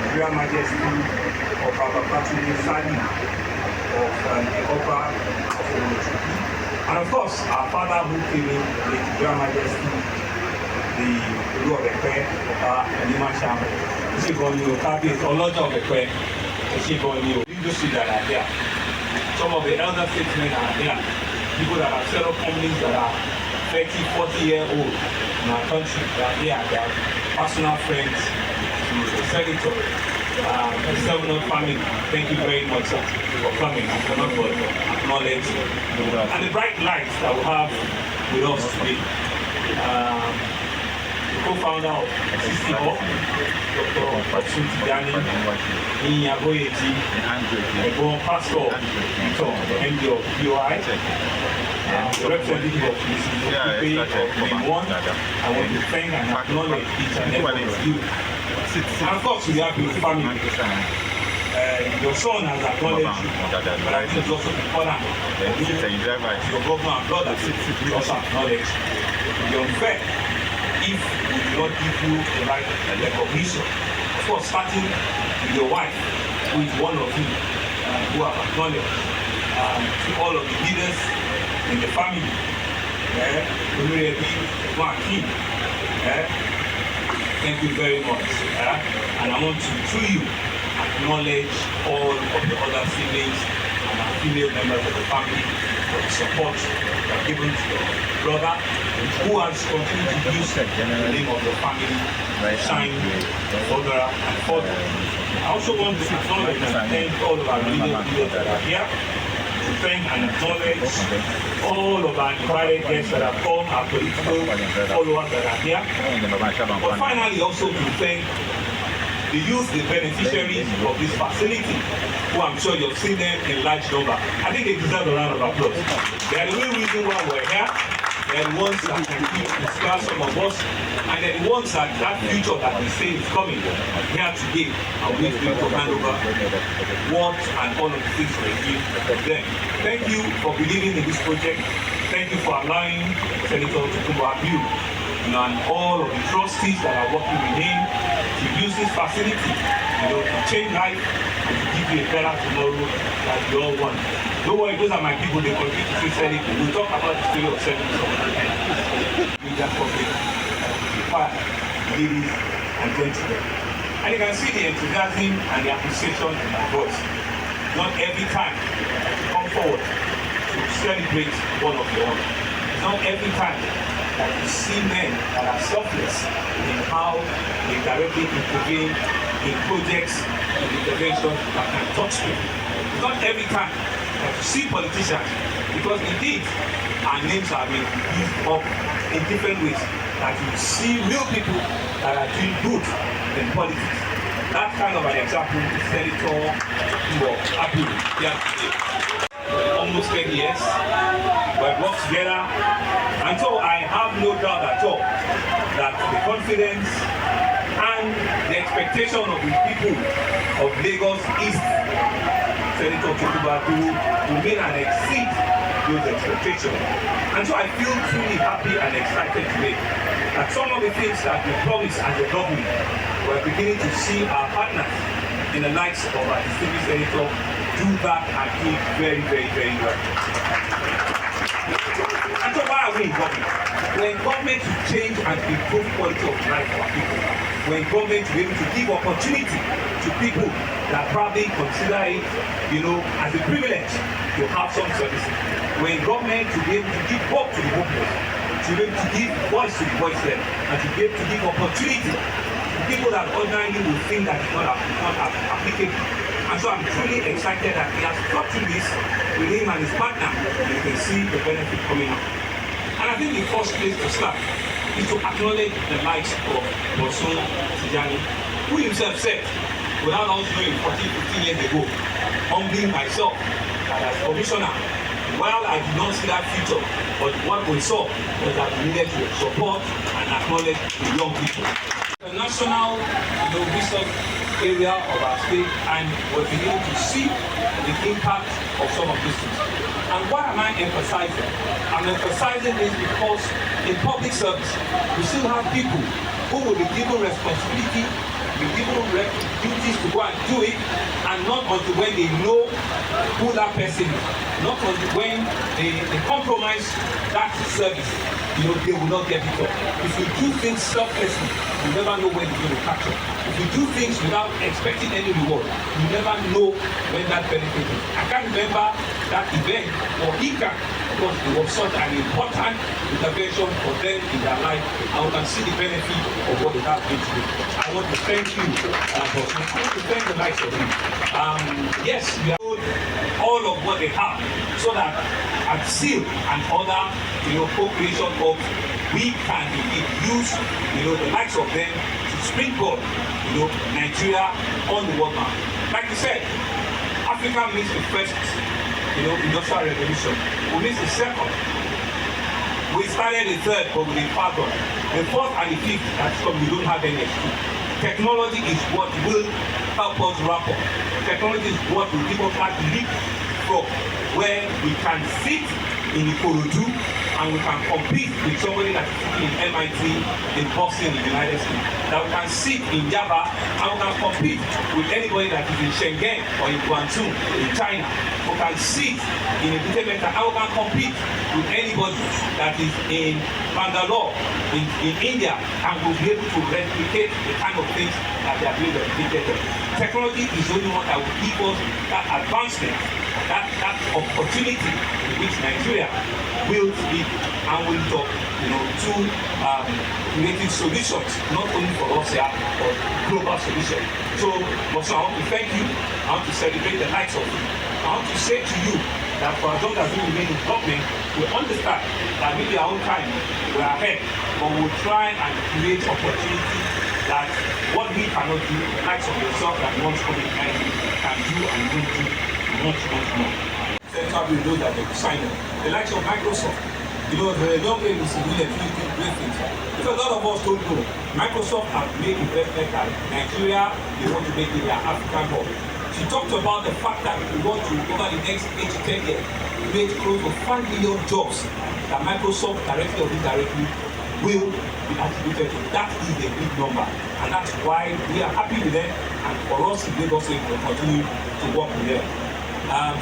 His Imperial Majesty of our Patrick Sadi of Ikorodu of Sanwo. And of course, our father who came in, the Imperial Majesty, the Olu of Ekwe, Anima Sham, Ishibonyo, Kabiyesi, Olojo of Ekwe, Ishibonyo, industry that are there. Some of the elder statesmen are there. People that have set up companies that are 30, 40-year-old in our country. They are here. They are personal friends to the senator. The Sanwo family, thank you very much for coming. I cannot but acknowledge and the bright lights that we have with us today. The co-founder of CCO, Dr. Patrick Tijani, Inyaboyeji, the pastor, MD of POI, the representative of Mrs. Main One. I want to thank and acknowledge each and every one of you. And of course, we have your family. Your son has acknowledged you, but I think it's also important that your governor and brothers also acknowledge you. It would be unfair if we do not give you the right recognition. Of course, starting with your wife, who is one of you, who have acknowledged, to all of the leaders in the family, thank you very much. And I want to, through you, acknowledge all of the other siblings and our female members of the family for the support they have given to your brother, who has continued to use the name of the family, shine further and further. I also want to acknowledge and thank all of our religious leaders that are here, to thank and acknowledge all of our invited guests that have come, our political followers that are here. But finally also to thank the youth, the beneficiaries of this facility, who I'm sure you've seen them in large number. I think they deserve a round of applause. They are the real reason why we're here. They are the ones that can inspire some of us, and they're the ones that future that we say is coming here today. I'm going to be able to hand over what and all of the things we give them. Thank you for believing in this project. Thank you for allowing Senator Tukumbu, and all of the trustees that are working with him to use this facility, to change life and to give you a better tomorrow that we all want. Don't worry, those are my people. They continue to say Senator. We'll talk about the story of Senator. Media public, ladies and gentlemen. And you can see the enthusiasm and the appreciation in my voice. Not every time you come forward to celebrate one of your own. It's not every time that you see men that are selfless in how they directly intervene in projects and interventions that can touch people. It's not every time that you see politicians, because indeed our names are being used up in different ways, that you see real people that are doing good in politics. That kind of an example is Senator Abu here today. Almost 10 years, we've worked together, and so I have no doubt at all that the confidence and the expectation of the people of Lagos East, Senator Tukumbu, will meet and exceed those expectations. And so I feel truly happy and excited today that some of the things that we promised as a government, we're beginning to see our partners in the likes of our distinguished senator do that and do it very, very, very well. And so why are we in government? We're in government to change and improve quality of life for our people. We're in government to be able to give opportunity to people that probably consider it, as a privilege to have some services. We're in government to be able to give hope to the hopeless, to be able to give voice to the voiceless, and to be able to give opportunity to people that ordinarily will think that it's not applicable. And so I'm truly excited that he has structured this with him and his partner, and you can see the benefit coming out. And I think the first place to start is to acknowledge the likes of Bosun Tijani, who himself said, without us knowing 14, 15 years ago, humbling myself as commissioner, while I did not see that future, but what we saw was that we needed to support and acknowledge the young people. The national resource area of our state, and we're beginning to see the impact of some of these things. And why am I emphasizing? I'm emphasizing this because in public service, we still have people who will be given responsibility be given duties to go and do it, and not until when they know who that person is, not until when they compromise that service, you know, they will not get it up. If you do things selflessly, you never know when it's going to catch up. If you do things without expecting any reward, you never know when that benefit is. I can't remember that event for Ika, because it was such an important intervention for them in their life, and we can see the benefit of what they have been through. I want to thank you, I want to thank the likes of you. Yes, we have all of what they have, so that at SEAL and other, you know, co-creation of, we can indeed use, you know, the likes of them to springboard, you know, Nigeria on the world map. Like you said, Africa means the first, you know, industrial revolution. We missed the second. We started the third, but we didn't pass on. The fourth and the fifth, that's because we don't have any excuse. Technology is what will help us wrap up. Technology is what will give us that leap from where we can sit in Ikorodu and we can compete with somebody that's sitting in MIT, in Boston, in the United States. That we can sit in Java and we can compete with anybody that is in Shenzhen or in Guangzhou, in China. We can sit in a different and we can compete with anybody that is in Bangalore, in India, and we'll be able to replicate the kind of things that they are being replicated. Technology is the only one that will give us that advancement, that opportunity in which Nigeria will be and will talk, you know, to creating solutions, not only for us here, but global solutions. So, also, I want to thank you. I want to celebrate the likes of you. I want to say to you that for as long as we remain in government, we understand that maybe our own time we are ahead, but we'll try and create opportunity that what we cannot do, the likes of yourself that once COVID-19 can do and will do much, much more. Central will know that they will sign them. The likes of Microsoft, you know, the young ladies in the Philippines, great things. Because a lot of us don't know, Microsoft has made investment that Nigeria, they want to make it their African hub. She talked about the fact that we want to, over the next 8 to 10 years, create close to 5 million jobs that Microsoft, directly or indirectly, will be attributed to. That is a big number. And that's why we are happy with them. And for us in Lagos State, we'll continue to work with them.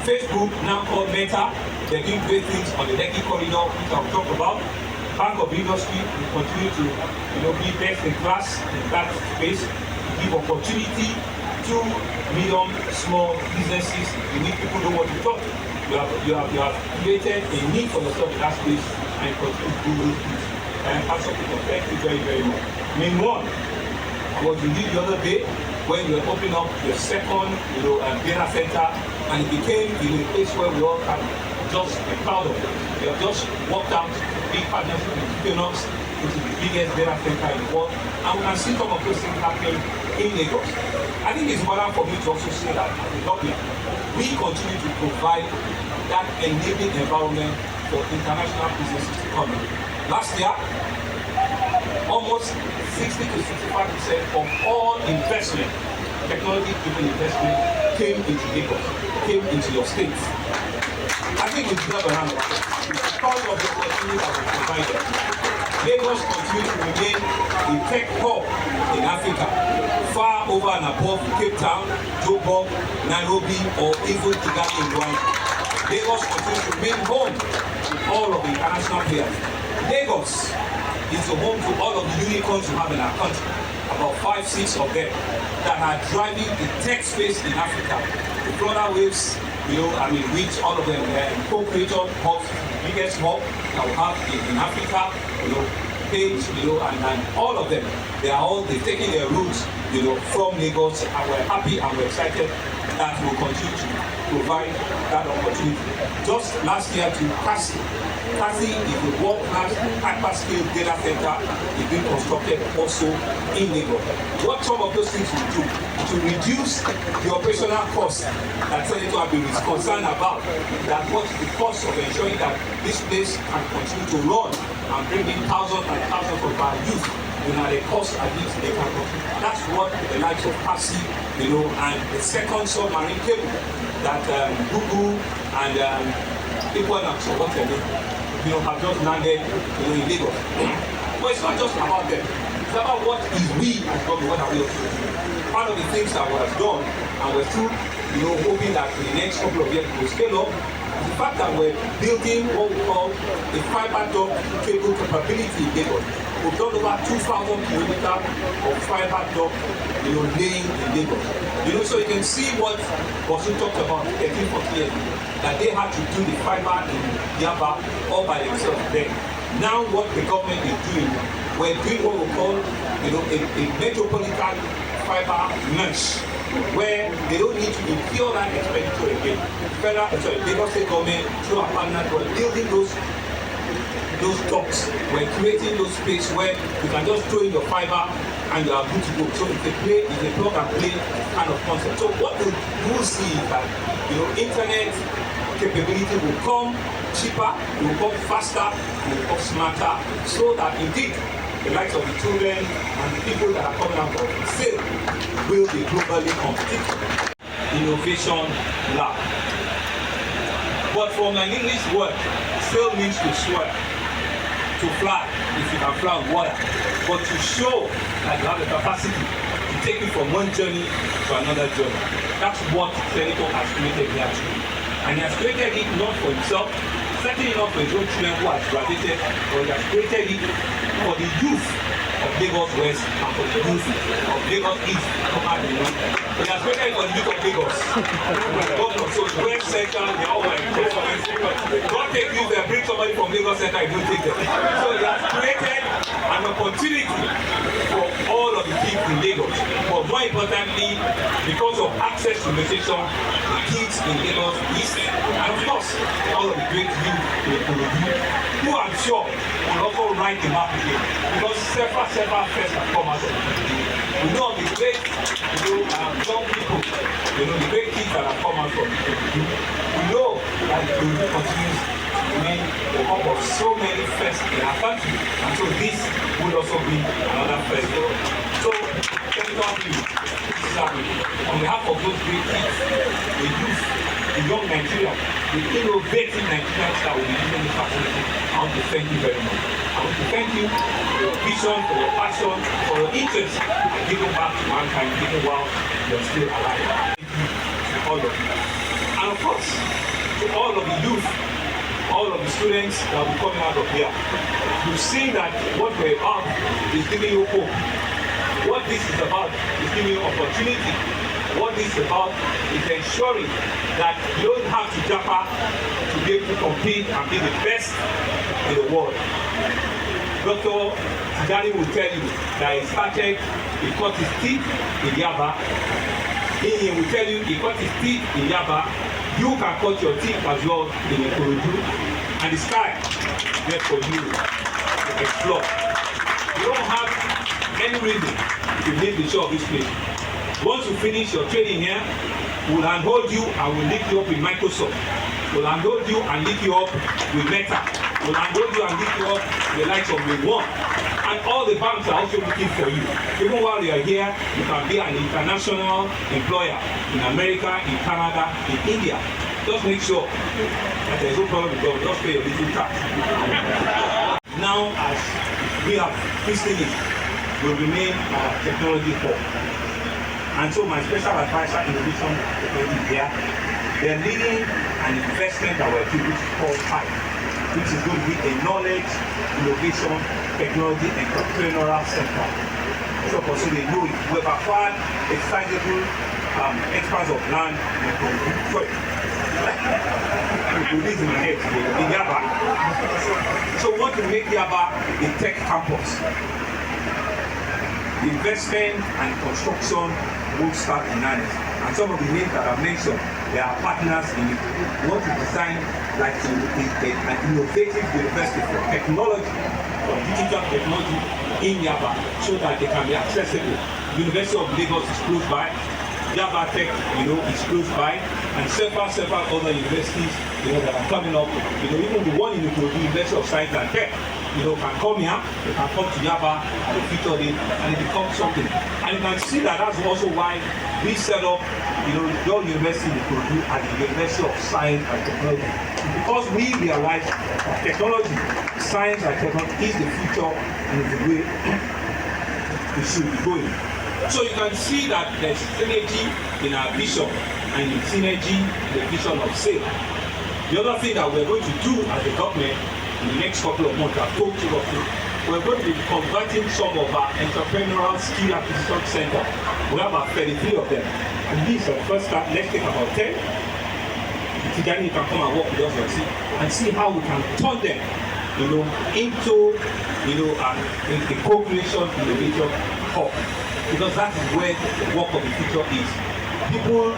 Facebook, now called Meta, they're doing great things on the Lekki corridor, which I'll talk about. Bank of Industry will continue to, you know, be best in class in that space, give opportunity to million small businesses in which people know what to talk. You have created a need for yourself in that space and continue to do those things. And as of people, thank you very, very much. Main one was you did the other day when you were opening up your second, you know, data center, and it became, you know, a place where we all can just be proud of it. We have just worked out big partnership with Phoenix, which is the biggest data center in the world, and we can see some of those things happening in Lagos. I think it's important for me to also say that as a government, we continue to provide that enabling environment for international businesses to come in. Last year, almost 60 to 65% of all investment, technology-driven investment, came into Lagos, came into your states. I think we deserve a round of applause because of the opportunity that we provided. Lagos continues to remain a tech hub in Africa, far over and above Cape Town, Joburg, Nairobi, or even Kigali in Rwanda. Lagos continues to remain home to all of the international players. Lagos is the home to all of the unicorns we have in our country, about 5-6 of them, that are driving the tech space in Africa. The Florida Waves, you know, I mean, which all of them co-creator hubs, biggest hub that we have in Africa, you know, Page, you know, and all of them, they've taken their roots, you know, from Lagos, and we're happy and we're excited that we'll continue to provide that opportunity. Just last year to Kasi is a world-class hyperscale data center is being constructed also in Lagos. What some of those things will do to reduce the operational costs that Senator Abiy is concerned about, that what's the cost of ensuring that this place can continue to run and bring in thousands and thousands of our youth, you know, the cost at least they can continue. That's what the likes of Kasi, you know, and the second submarine cable that Google and Ikorodu, so what's their name, you know, have just landed, you know, in Lagos. But it's not just about them. It's about what is we as government, what are we also doing. part of the things that was done, and we're still, hoping that in the next couple of years we'll scale up, is the fact that we're building what we call a fiber duct cable capability in Lagos. We've done over 2,000 kilometers of fiber duct, laying in Lagos. So you can see what Bosu talked about 13, 14 years ago, that they had to do the fiber in Yaba all by themselves then. Now what the government is doing, we're doing what we call, a metropolitan fiber mesh, where they don't need to incur that expenditure again. Lagos State government, through our partners, we're building those ducts. We're creating those space where you can just throw in your fiber and you are good to go. So it's a plug and play kind of concept. So what we will see is that internet capability will come cheaper, it will come faster, it will come smarter, so that indeed the likes of the children and the people that are coming out of SAIL will be globally competitive. Innovation lab. But from an English word, SAIL means to swear, to fly, if you can fly on water, but to show that you have the capacity to take you from one journey to another journey. That's what Senator has created here today. And he has created it not for himself, certainly not for his own children who has graduated, but he has created it for the youth of Lagos West and for the youth of Lagos East. He has created it for the youth of Lagos. So the West Center, they all like don't take youth and bring somebody from Lagos Center and don't take them. So he has created an opportunity for all of the kids in Lagos. But more importantly, because of access to education, the kids in Lagos East, and of course, all of the great youth in Ikorodu, who I'm sure will also write the map again. Because several first have come out of it. We know of the great young people, the great kids that have come out from Ikorodu. We know that Ikorodu continues to remain the hub of so many firsts in our country. And so this would also be another first. So, thank you. On behalf of those great kids, the youth, the young Nigerians, the innovative Nigerians that will be using the facility, I want to thank you very much. I want to thank you for your vision, for your passion, for your interest in giving back to mankind, even while you're still alive. Thank you to all of you. And of course, to all of the youth, all of the students that will be coming out of here, you've seen that what we're about is giving you hope. What this is about is giving you opportunity. What this is about is ensuring that you don't have to japa to be able to compete and be the best in the world. Dr. Tijani will tell you that he started, he cut his teeth in Yaba. He will tell you he cut his teeth in Yaba. You can cut your teeth as well in Ikorodu. And the sky is there for you to explore. You don't have any reason to leave the shore of this place. Once you finish your training here, we'll handhold you and we'll link you up with Microsoft. We'll handhold you and link you up with Meta. We'll handhold you and link you up with the likes of Win1. And all the banks are also looking for you. Even while you are here, you can be an international employer in America, in Canada, in India. Just make sure that there's no problem with God. Just pay your little tax. Now, as we have christened it, will remain our technology hub. And so my special advisor innovation technology here, they're leading an investment that we're doing, which is called HIVE, which is going to be a knowledge, innovation, technology, and entrepreneurial center. So they know it. We've acquired a sizable expanse of land in Yaba. So we want to make Yaba a tech campus. The investment and construction will start in earnest. And some of the names that I mentioned, they are partners in it. We want to design like an innovative university for technology, for digital technology in Yaba, so that they can be accessible. University of Lagos is close by, Yaba Tech, is close by, and several other universities, that are coming up. Even the one in the University of Science and Tech, can come here, they can come to Yaba and feature it, and it becomes something. And you can see that that's also why we set up, your university in Ikorodu as the University of Science and Technology. Because we realize that technology, science and technology is the future and is the way we should be going. So you can see that there's synergy in our vision and synergy in the vision of sale. The other thing that we're going to do as a government in the next couple of months, I've told you of it, we're going to be converting some of our entrepreneurial skill acquisition centers. We have about 33 of them. And these are first start, let's take about 10. Today you can come and work with us and see how we can turn them, into, a co-creation innovation hub. Because that is where the work of the future is. People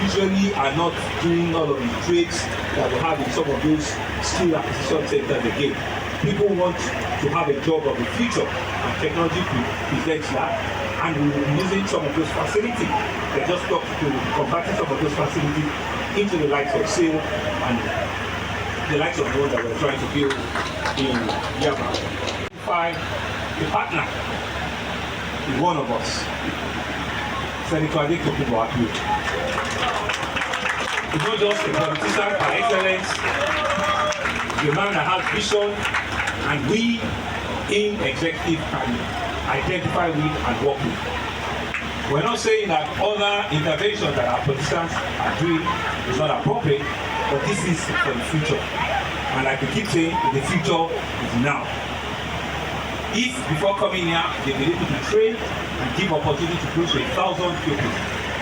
usually are not doing all of the trades that we have in some of those skill acquisition centers again. People want to have a job of the future, and technology presents that, and we will be using some of those facilities. They just got to converting some of those facilities into the likes of sale and the likes of the ones that we're trying to build in Yaba. The partner is one of us. Senator Adeko people are here. It's not just a politician by excellence, the man that has vision, and we in executive can identify with and work with. We're not saying that other interventions that our politicians are doing is not appropriate, but this is for the future. And like we keep saying, the future is now. If before coming here, they've been able to train and give opportunity to close to 1,000 people,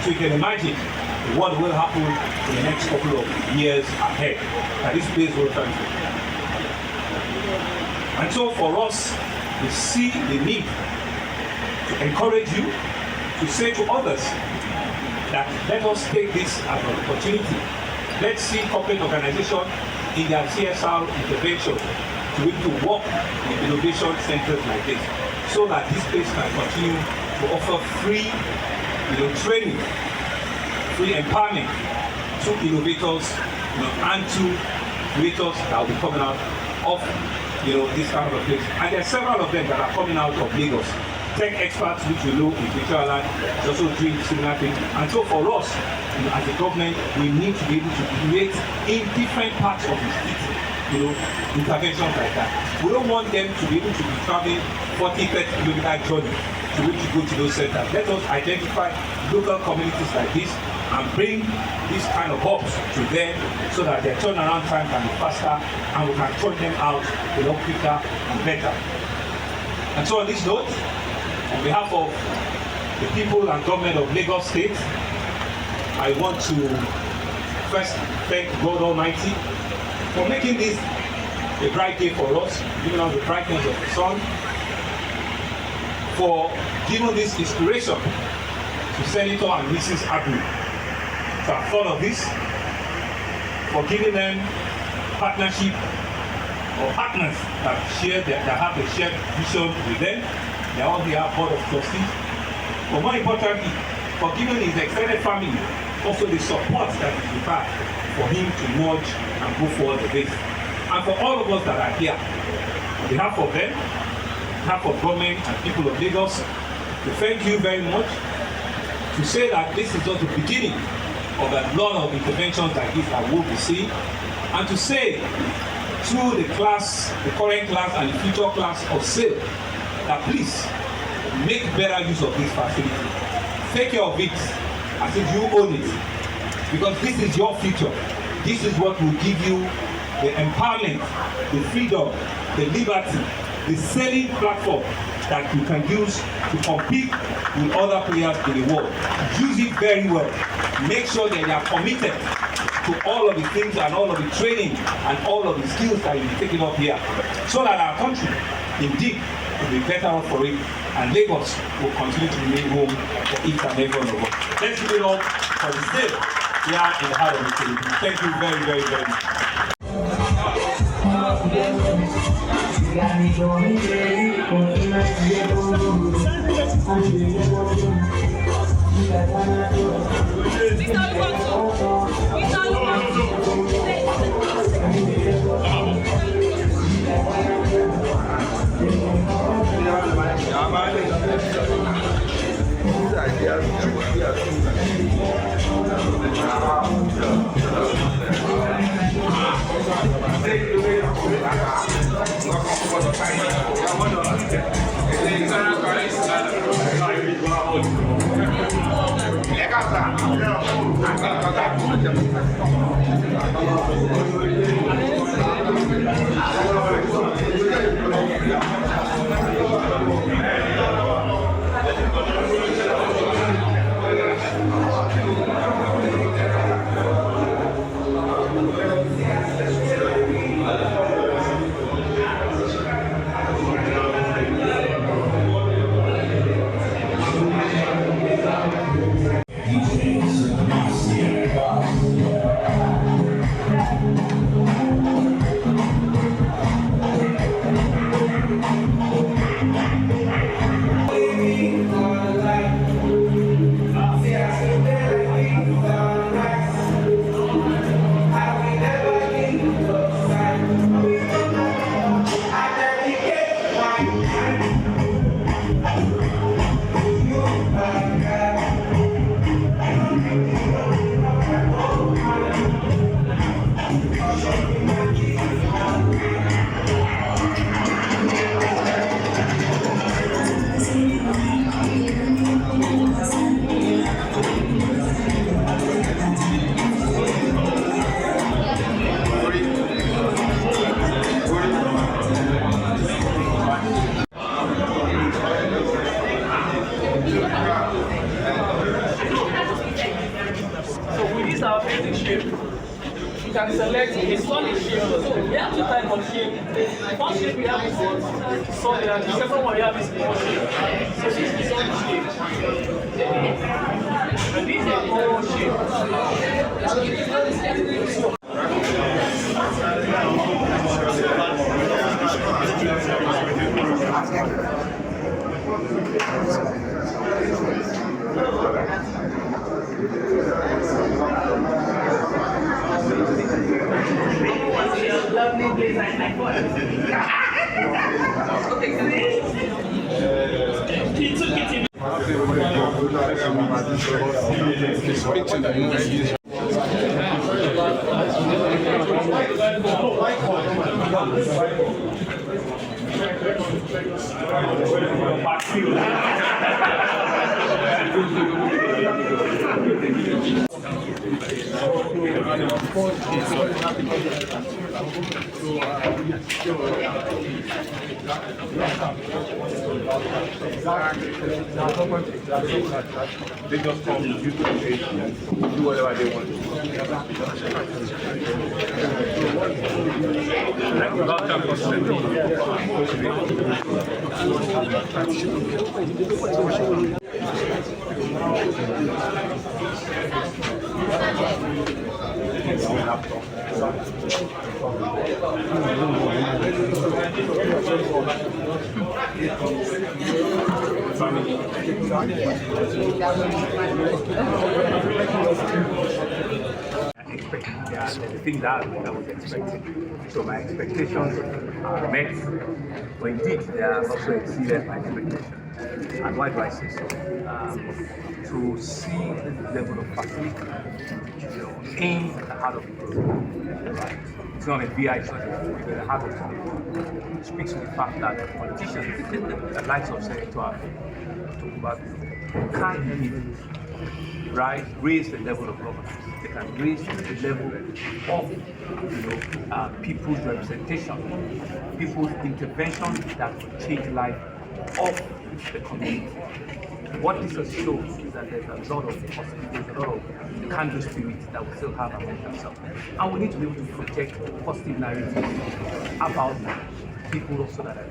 so you can imagine what will happen in the next couple of years ahead at this place will transfer. And so for us, we see the need to encourage you to say to others that let us take this as an opportunity. Let's see corporate organizations in their CSR intervention to be able to work in innovation centers like this, so that this place can continue to offer free training, free empowerment to innovators and to creators that will be coming out of this kind of a place. And there are several of them that are coming out of Lagos. Tech experts, which we know in Victoria, is also doing similar things. And so for us, as a government, we need to be able to create in different parts of the city, interventions like that. We don't want them to be able to be traveling 40-30 kilometer journey to be able to go to those centers. Let us identify local communities like this and bring these kind of hubs to them so that their turnaround time can be faster and we can turn them out quicker and better. And so on this note, on behalf of the people and government of Lagos State, I want to first thank God Almighty for making this a bright day for us, giving us the brightness of the sun, for giving this inspiration to Senator and Mrs. Abu to have thought of this, for giving them partnership or partners that have a shared vision with them. They all here board of trustees. But more importantly, for giving his extended family also the support that is required for him to merge and go forward with this. And for all of us that are here, on behalf of them, on behalf of government and people of Lagos, to thank you very much, to say that this is just the beginning of a lot of interventions like this that we'll be seeing, and to say to the class, the current class and the future class of sale, that please make better use of this facility. Take care of it as if you own it, because this is your future. This is what will give you the empowerment, the freedom, the liberty, the selling platform that you can use to compete with other players in the world. Use it very well. Make sure that you are committed to all of the things and all of the training and all of the skills that you're taking up here, so that our country indeed will be better off for it, and Lagos will continue to remain home for each and every one of us. Let's give it up for the state here in the heart of the city. Thank you very, very, very much. I You can select a solid shape. So we have two types of shape. First shape we have is solid, and the second one we have is ball shape. So this is the solid shape. And these are ball shape. Lovely place I thought. He took it in. They just come, use the page, do whatever they want. Like without campus the thing that I was expecting. So my expectations are met, but indeed they are also exceeded my expectations. And why do I say so? To see the level of facility, in the heart of it. Right? It's not a VI study, it's the heart of it. It speaks to the fact that politicians, the likes of Senator Tokubabu, can even raise the level of governance. They can raise the level of people's representation, people's intervention that will change life of the community. What this has shown is that there's a lot of possibilities, a lot of candle spirits that we still have among themselves. And we need to be able to project positive narratives about people also that are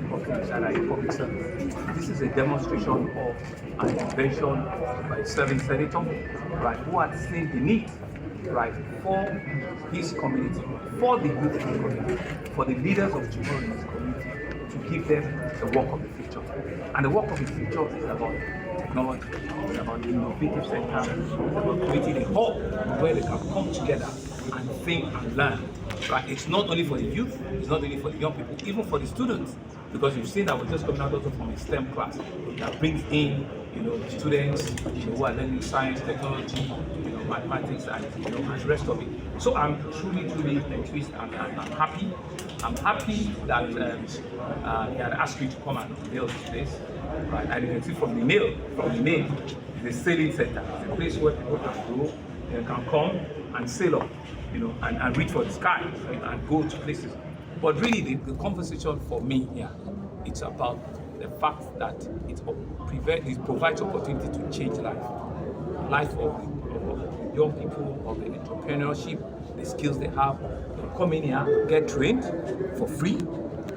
in public service. This is a demonstration of an intervention by a serving senator, right, who had seen the need, right, for his community, for the youth in the community, for the leaders of tomorrow in his community, to give them the work of the future. And the work of the future is about technology, it's about the innovative sector, it's about creating a hub where they can come together and think and learn. Right? It's not only for the youth, it's not only for the young people, even for the students. Because you've seen that we're just coming out also from a STEM class that brings in, the students, who are learning science, technology, mathematics, and and the rest of it. So I'm truly pleased and I'm happy. I'm happy that they had asked me to come and nail this place. Right? And you can see from the name, It's a sailing center. It's a place where people can go, they can come and sail up, and reach for the sky and go to places. But really, the conversation for me here, it's about the fact that it provides opportunity to change life of young people, of the entrepreneurship, the skills they have. They come in here, get trained for free,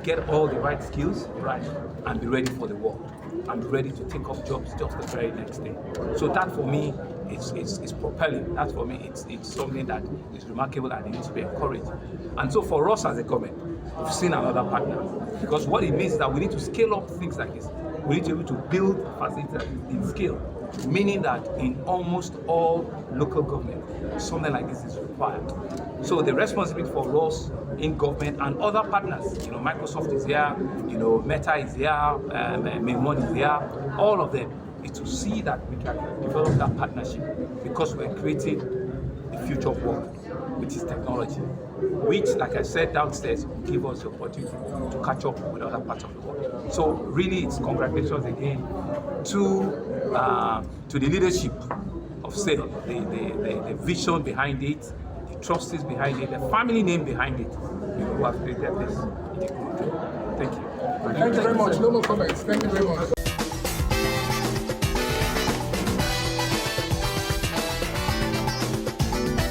get all the right skills, right, and be ready for the world, and be ready to take up jobs just the very next day. So that for me is propelling. That for me it's something that is remarkable and it needs to be encouraged. And so for us as a government, we've seen another partner, because what it means is that we need to scale up things like this. We need to be able to build facilities in scale, meaning that in almost all local government, something like this is required. So the responsibility for us in government and other partners, Microsoft is here, Meta is here, Maimon is here, all of them, is to see that we can develop that partnership, because we're creating the future of work, which is technology, which, like I said downstairs, will give us the opportunity to catch up with other parts of the world. So really, it's congratulations again to the leadership of SAIL, the vision behind it, the trustees behind it, the family name behind it, who have created this in Ikorodu. Thank you. Thank you very much. No more comments. Thank you very much.